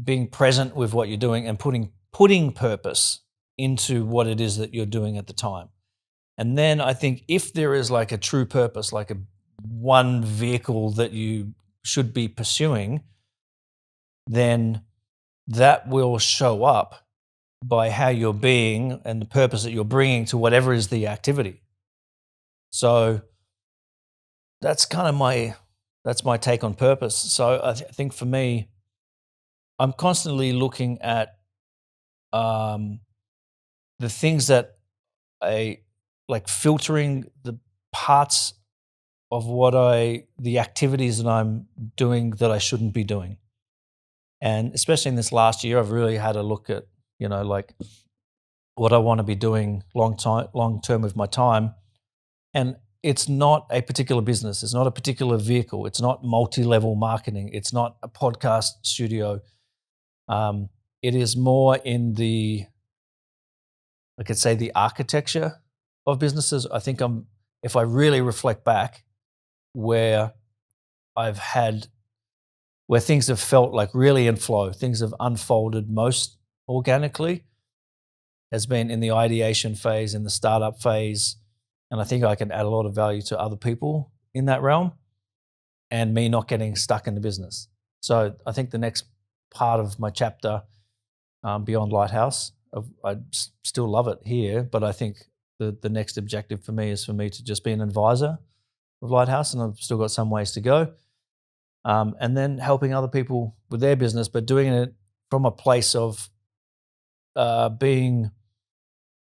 being present with what you're doing and putting purpose into what it is that you're doing at the time. And then I think if there is like a true purpose, like a one vehicle that you should be pursuing, then that will show up by how you're being and the purpose that you're bringing to whatever is the activity. So that's kind of my take on purpose. So I think for me, I'm constantly looking at the things that I like, filtering the parts of the activities that I'm doing that I shouldn't be doing. And especially in this last year, I've really had a look at, like what I want to be doing long term with my time. And it's not a particular business. It's not a particular vehicle. It's not multi-level marketing. It's not a podcast studio. It is more in the architecture of businesses. I think if I really reflect back, where things have felt like really in flow, things have unfolded most organically, has been in the ideation phase, in the startup phase. And I think I can add a lot of value to other people in that realm, and me not getting stuck in the business. So I think the next part of my chapter beyond Lighthouse, I still love it here, but I think the next objective for me is for me to just be an advisor of Lighthouse, and I've still got some ways to go. And then helping other people with their business, but doing it from a place of being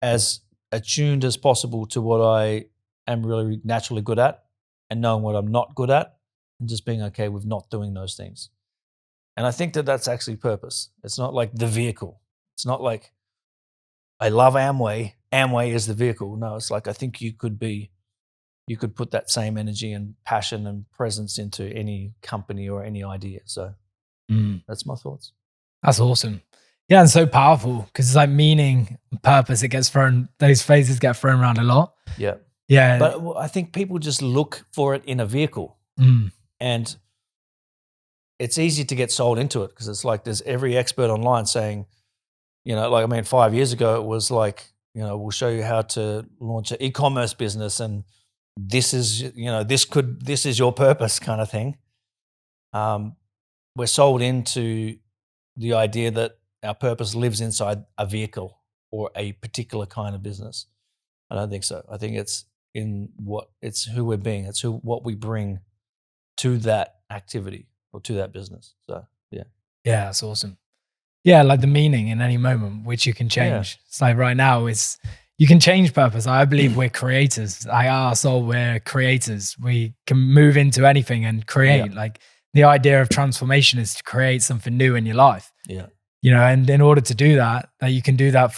as attuned as possible to what I am really naturally good at, and knowing what I'm not good at, and just being okay with not doing those things. And I think that that's actually purpose. It's not like the vehicle. It's not like I love Amway. Amway is the vehicle. No, it's like I think you could put that same energy and passion and presence into any company or any idea. So that's my thoughts. That's awesome. Yeah, and so powerful because it's like meaning, purpose. It gets thrown; those phrases get thrown around a lot. Yeah, yeah. But I think people just look for it in a vehicle, and it's easy to get sold into it because it's like there's every expert online saying, 5 years ago it was like, we'll show you how to launch an e-commerce business, and this is, this is your purpose kind of thing. we're sold into the idea that our purpose lives inside a vehicle or a particular kind of business. I don't think so. I think it's it's who we're being. It's what we bring to that activity or to that business. So yeah. Yeah, that's awesome. Yeah, like the meaning in any moment, which you can change. It's like right now, you can change purpose. I believe we're creators. Our soul, we're creators. We can move into anything and create. Yeah. Like the idea of transformation is to create something new in your life. Yeah. And in order to do that, you can do that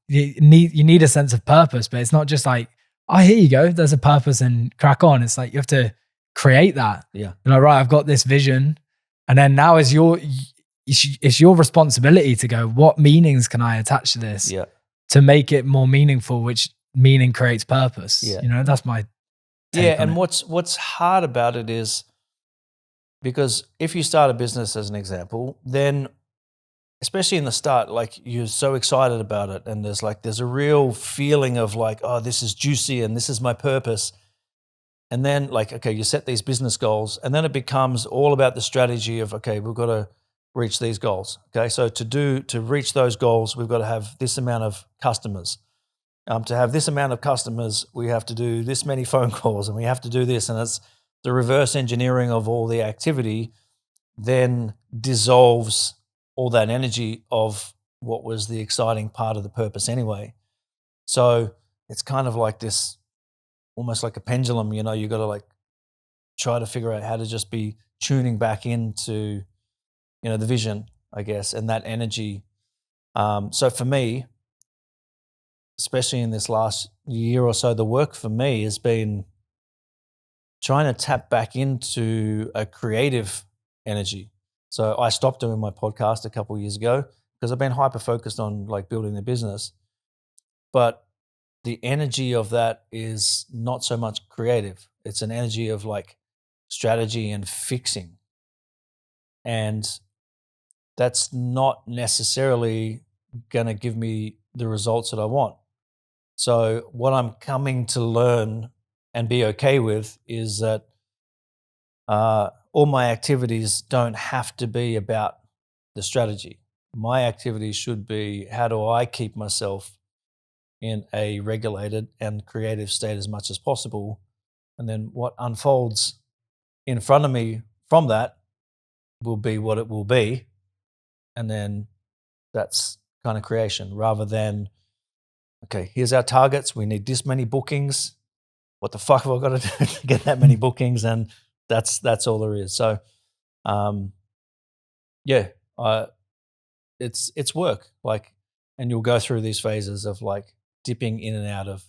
you need a sense of purpose, but it's not just like, oh, here you go, there's a purpose and crack on. It's like you have to create that. Yeah. You're like, right, I've got this vision. And then now it's your responsibility to go, what meanings can I attach to this to make it more meaningful, which meaning creates purpose. Yeah. That's my take on and it. what's hard about it is because if you start a business as an example, then especially in the start, like you're so excited about it and there's a real feeling of like, oh, this is juicy and this is my purpose. And then like, okay, you set these business goals and then it becomes all about the strategy of, okay, we've got to reach these goals. Okay. So to reach those goals, we've got to have this amount of customers. To have this amount of customers, we have to do this many phone calls and we have to do this. And it's the reverse engineering of all the activity then dissolves all that energy of what was the exciting part of the purpose anyway. So it's kind of like this, almost like a pendulum, you got to like try to figure out how to just be tuning back into, the vision, I guess, and that energy. So for me, especially in this last year or so, the work for me has been trying to tap back into a creative energy. So I stopped doing my podcast a couple of years ago because I've been hyper focused on like building the business. But the energy of that is not so much creative. It's an energy of like strategy and fixing. And that's not necessarily going to give me the results that I want. So what I'm coming to learn and be okay with is that all my activities don't have to be about the strategy. My activities should be, how do I keep myself in a regulated and creative state as much as possible? And then what unfolds in front of me from that will be what it will be. And then that's kind of creation rather than, okay, here's our targets. We need this many bookings. What the fuck have I got to do to get that many bookings? And that's all there is. So, it's work. Like, and you'll go through these phases of like dipping in and out of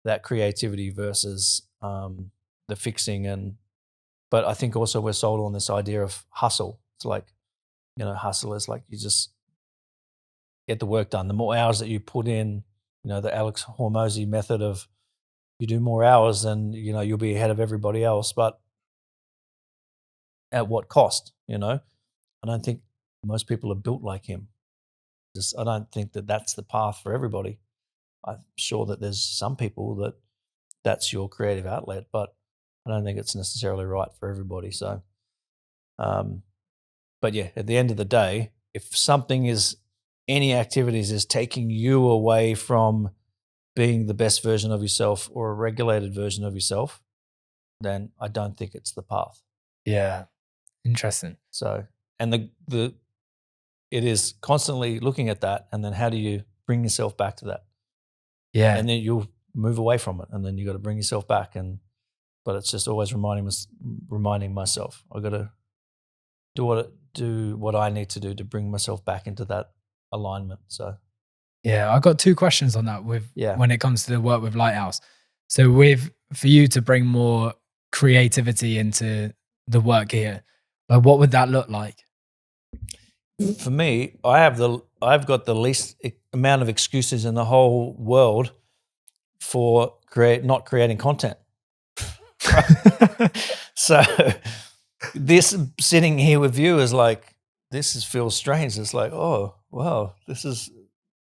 that creativity versus the fixing. But I think also we're sold on this idea of hustle. It's like, hustle is like you just get the work done. The more hours that you put in, the Alex Hormozy method of you do more hours and, you'll be ahead of everybody else. But at what cost, I don't think most people are built like him. I don't think that that's the path for everybody. I'm sure that there's some people that's your creative outlet, but I don't think it's necessarily right for everybody. So, but yeah, at the end of the day, if any activities is taking you away from being the best version of yourself or a regulated version of yourself, then I don't think it's the path. Yeah. Interesting. So, and it is constantly looking at that, and then how do you bring yourself back to that? Yeah. And then you'll move away from it, and then you got to bring yourself back. But it's just always reminding myself, I got to do what I need to do to bring myself back into that alignment. So, yeah, I got two questions on that when it comes to the work with Lighthouse. So, for you to bring more creativity into the work here, like what would that look like? For me, I've got the least amount of excuses in the whole world for not creating content. So this sitting here with you is like, feels strange. It's like, oh, wow, this is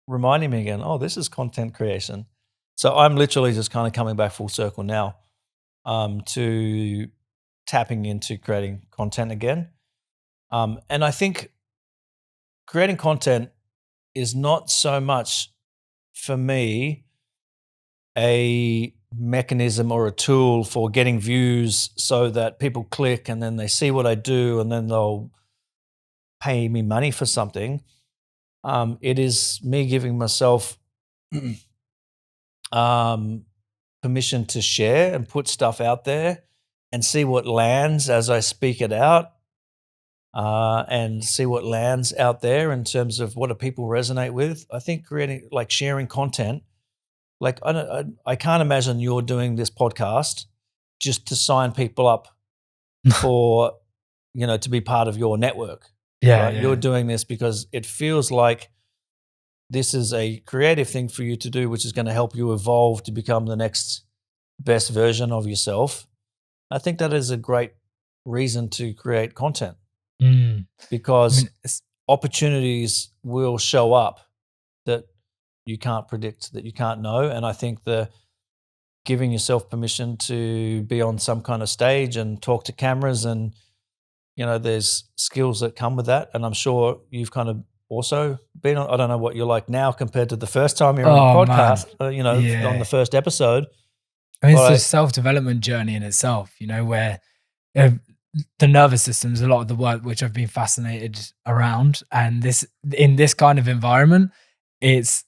reminding me again, oh, this is content creation. So I'm literally just kind of coming back full circle now to tapping into creating content again. And I think creating content is not so much for me a mechanism or a tool for getting views so that people click and then they see what I do and then they'll pay me money for something. It is me giving myself permission to share and put stuff out there and see what lands as I speak it out, and see what lands out there in terms of what do people resonate with. I think creating, like sharing content, like I can't imagine you're doing this podcast just to sign people up for, to be part of your network. Yeah, right? You're doing this because it feels like this is a creative thing for you to do, which is going to help you evolve to become the next best version of yourself. I think that is a great reason to create content because opportunities will show up that you can't predict, that you can't know. And I think the giving yourself permission to be on some kind of stage and talk to cameras and, there's skills that come with that. And I'm sure you've kind of also been on, I don't know what you're like now compared to the first time you're on the podcast, on the first episode. I mean, it's a self-development journey in itself, where the nervous system is a lot of the work which I've been fascinated around. And in this kind of environment, it's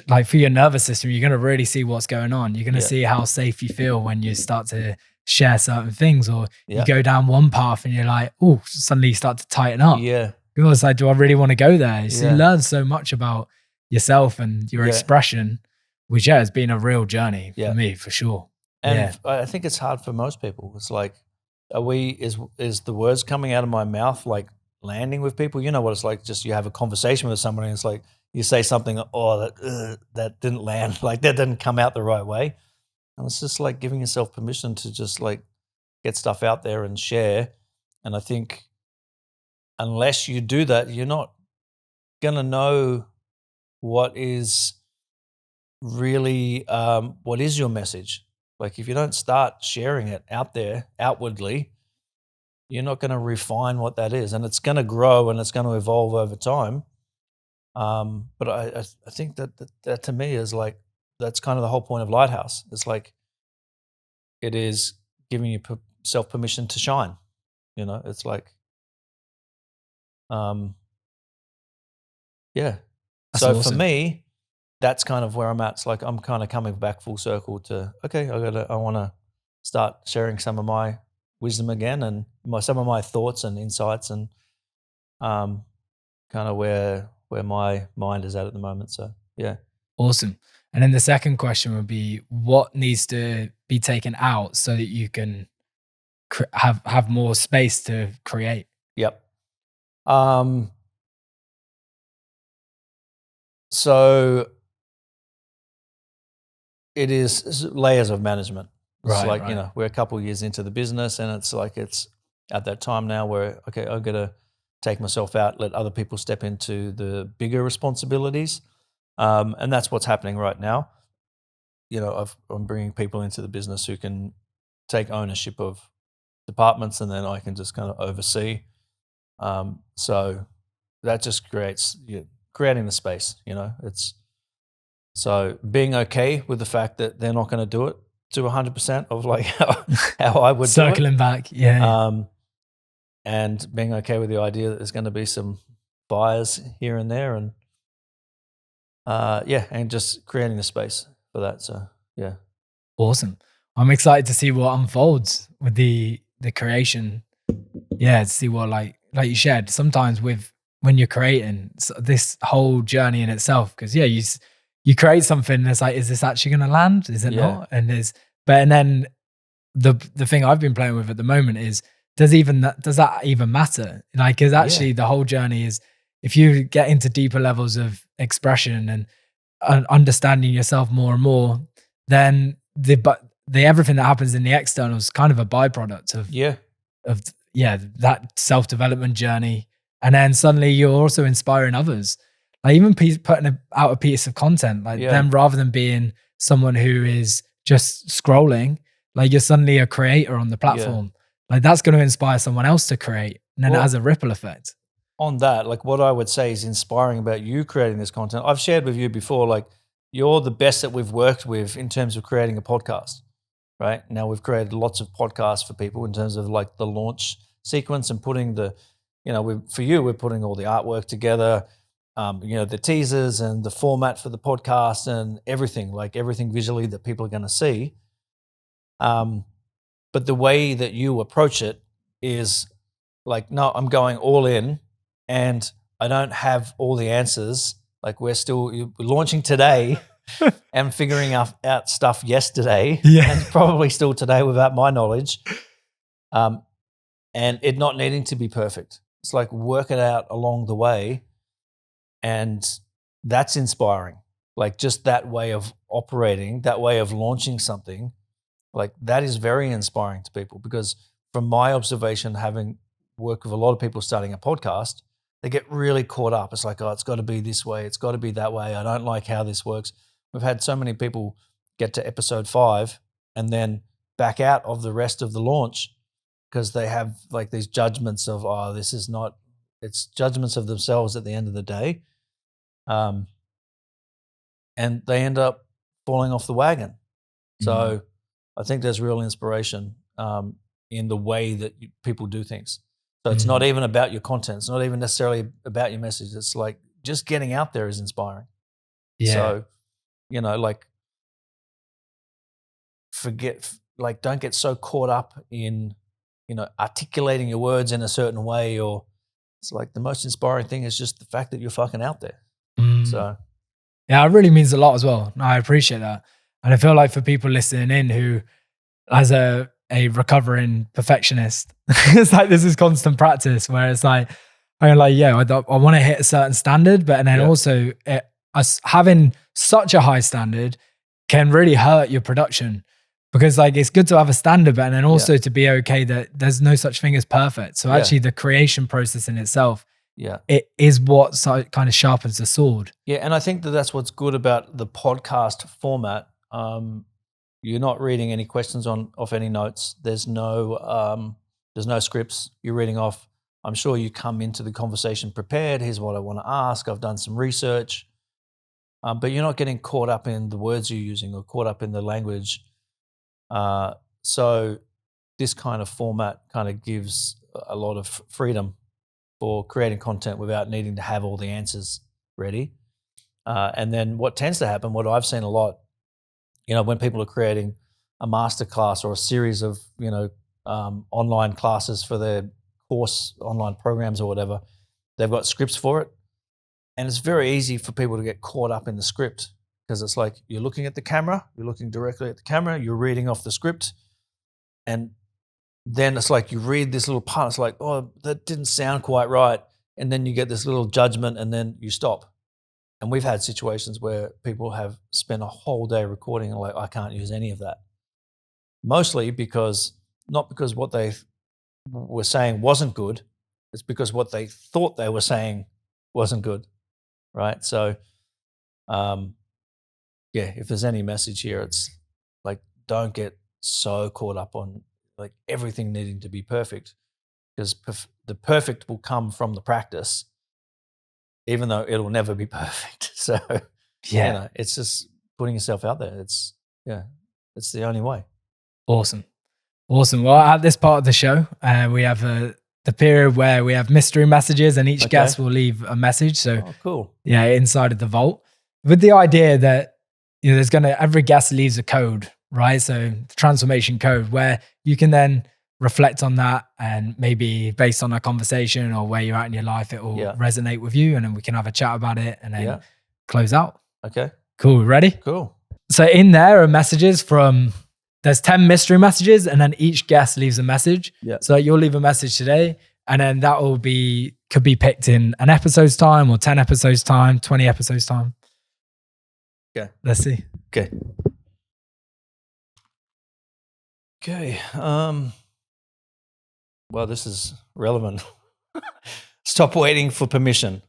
like for your nervous system, you're going to really see what's going on. You're going to see how safe you feel when you start to share certain things, or you go down one path and you're like, oh, suddenly you start to tighten up. Yeah. It's like, do I really want to go there? So you learn so much about yourself and your expression, which has been a real journey for me, for sure. And I think it's hard for most people. It's like, is the words coming out of my mouth like landing with people? You know what it's like, just you have a conversation with someone and it's like you say something, that didn't land, like that didn't come out the right way. And it's just like giving yourself permission to just like get stuff out there and share. And I think unless you do that, you're not going to know what is really, what is your message. Like if you don't start sharing it out there outwardly, you're not going to refine what that is. And it's going to grow and it's going to evolve over time. But I think that to me is like, that's kind of the whole point of Lighthouse. It's like, it is giving yourself permission to shine. It's like, That's so awesome. for me, that's kind of where I'm at. It's like, I'm kind of coming back full circle to, okay, I want to start sharing some of my wisdom again and some of my thoughts and insights and, kind of where my mind is at the moment. So, yeah. Awesome. And then the second question would be, what needs to be taken out so that you can have more space to create? Yep. So it is layers of management. It's like, we're a couple of years into the business and it's like, it's at that time now where, okay, I've got to take myself out, let other people step into the bigger responsibilities. And that's what's happening right now. I'm bringing people into the business who can take ownership of departments and then I can just kind of oversee. So that just creating the space, it's so being okay with the fact that they're not going to do it to 100% of like how I would circling do it. Back. Yeah. And being okay with the idea that there's going to be some buyers here and there and, and just creating the space for that. So, yeah. Awesome. I'm excited to see what unfolds with the creation. Yeah, to see what like you shared. Sometimes when you're creating this whole journey in itself, because you create something and it's like, is this actually going to land? Is it not? And then the thing I've been playing with at the moment is, does that even matter? Like, because actually the whole journey is, if you get into deeper levels of expression and understanding yourself more and more, then the everything that happens in the external is kind of a byproduct of that self-development journey. And then suddenly you're also inspiring others. Like even putting out a piece of content, like them, rather than being someone who is just scrolling, like you're suddenly a creator on the platform. Like that's going to inspire someone else to create. and then it has a ripple effect. On that, like what I would say is inspiring about you creating this content. I've shared with you before, like you're the best that we've worked with in terms of creating a podcast, right? Now we've created lots of podcasts for people in terms of like the launch sequence and putting the, for you, we're putting all the artwork together, the teasers and the format for the podcast and everything, like everything visually that people are going to see. But the way that you approach it is like, no, I'm going all in. And I don't have all the answers. Like we're launching today and figuring out stuff yesterday and probably still today without my knowledge. And it not needing to be perfect. It's like work it out along the way. And that's inspiring. Like just that way of operating, that way of launching something, like that is very inspiring to people because from my observation, having worked with a lot of people starting a podcast, they get really caught up. It's like, oh, it's got to be this way. It's got to be that way. I don't like how this works. We've had so many people get to episode 5 and then back out of the rest of the launch because they have like these judgments of, oh, this is not, it's judgments of themselves at the end of the day. And they end up falling off the wagon. So I think there's real inspiration in the way that people do things. So it's not even about your content. It's not even necessarily about your message. It's like just getting out there is inspiring. Yeah. So, like don't get so caught up in, articulating your words in a certain way or it's like the most inspiring thing is just the fact that you're fucking out there. So. Yeah, it really means a lot as well. I appreciate that. And I feel like for people listening in who, as a recovering perfectionist, it's like this is constant practice where it's like, I want to hit a certain standard, but then also us having such a high standard can really hurt your production because like it's good to have a standard, but then also to be okay that there's no such thing as perfect. So actually the creation process in itself, it is what kind of sharpens the sword. Yeah, and I think that's what's good about the podcast format. You're not reading any questions off any notes. There's no scripts you're reading off. I'm sure you come into the conversation prepared. Here's what I want to ask. I've done some research. But you're not getting caught up in the words you're using or caught up in the language. So this kind of format kind of gives a lot of freedom for creating content without needing to have all the answers ready. And then what tends to happen, what I've seen a lot, when people are creating a masterclass or a series of, online classes for their course, online programs or whatever, they've got scripts for it. And it's very easy for people to get caught up in the script because it's like you're looking at the camera, you're looking directly at the camera, you're reading off the script. And then it's like you read this little part, it's like, oh, that didn't sound quite right. And then you get this little judgment and then you stop. And we've had situations where people have spent a whole day recording and like, I can't use any of that. Mostly not because what they were saying wasn't good, it's because what they thought they were saying wasn't good, right? So, if there's any message here, it's like, don't get so caught up on like everything needing to be perfect because the perfect will come from the practice. Even though it'll never be perfect. So, it's just putting yourself out there. It's the only way. Awesome. Well, at this part of the show, we have the period where we have mystery messages and each guest will leave a message. So, cool. Yeah, inside of the vault with the idea that, every guest leaves a code, right? So the transformation code where you can then reflect on that and maybe based on a conversation or where you're at in your life, it will resonate with you and then we can have a chat about it and then close out. Okay. Cool. Ready? Cool. So in there are messages there's 10 mystery messages and then each guest leaves a message. Yeah. So you'll leave a message today and then that could be picked in an episode's time or 10 episodes time, 20 episodes time. Okay. Let's see. Okay. Well, this is relevant. Stop waiting for permission.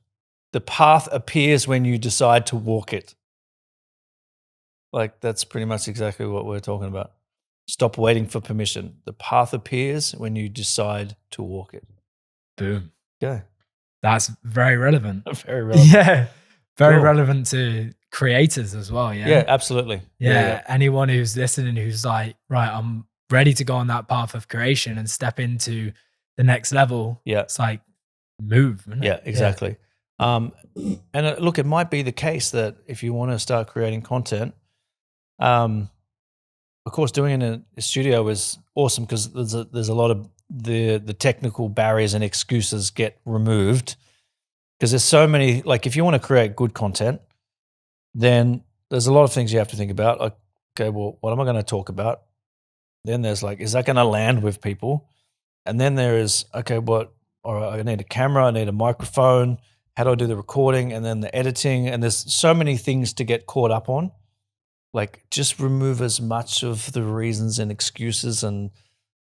The path appears when you decide to walk it. Like that's pretty much exactly what we're talking about. Stop waiting for permission. The path appears when you decide to walk it. Boom. Go. That's very relevant. Very relevant. Yeah. Very Cool. relevant to creators as well. Yeah. Yeah, absolutely. Yeah. Anyone who's listening who's like, right, I'm ready to go on that path of creation and step into the next level. Yeah. It's like move. Isn't it? Yeah, exactly. And look, it might be the case that if you want to start creating content, of course, doing it in a studio is awesome because there's a lot of the technical barriers and excuses get removed because there's so many. Like, if you want to create good content, then there's a lot of things you have to think about. Like, okay, well, what am I going to talk about? Then there's like, is that going to land with people? And then there is, okay, all right, I need a camera, I need a microphone. How do I do the recording? And then the editing. And there's so many things to get caught up on. Like, just remove as much of the reasons and excuses and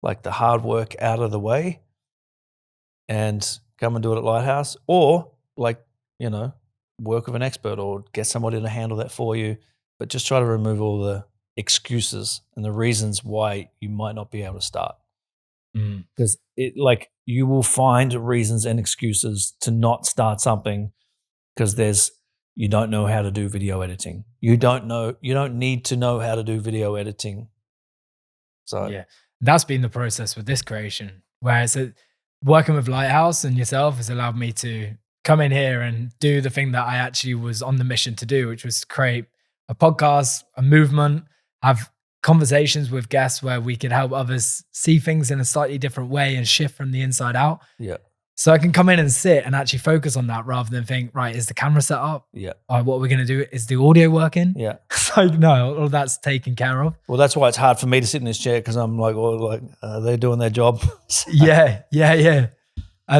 like the hard work out of the way and come and do it at Lighthouse, or like, work with an expert or get somebody to handle that for you. But just try to remove all the excuses and the reasons why you might not be able to start. Because you will find reasons and excuses to not start something because you don't know how to do video editing. You don't need to know how to do video editing. So yeah, that's been the process with this creation. Whereas working with Lighthouse and yourself has allowed me to come in here and do the thing that I actually was on the mission to do, which was create a podcast, a movement, have conversations with guests where we could help others see things in a slightly different way and shift from the inside out. Yeah. So I can come in and sit and actually focus on that rather than think, right, is the camera set up? Yeah. What are we going to do? Is the audio working? Yeah. It's like, no, all that's taken care of. Well, that's why it's hard for me to sit in this chair because I'm like, they're doing their job. Yeah.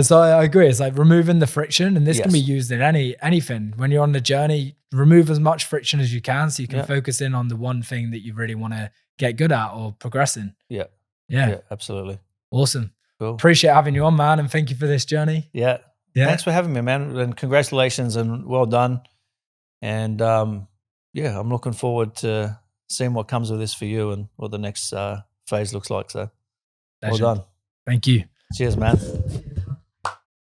So I agree. It's like removing the friction, and this can be used in anything. When you're on the journey, remove as much friction as you can so you can focus in on the one thing that you really want to get good at or progress in. Yeah, absolutely. Awesome. Cool. Appreciate having you on, man, and thank you for this journey. Yeah. Thanks for having me, man, and congratulations and well done. And I'm looking forward to seeing what comes of this for you and what the next phase looks like. So well done. Thank you. Cheers, man.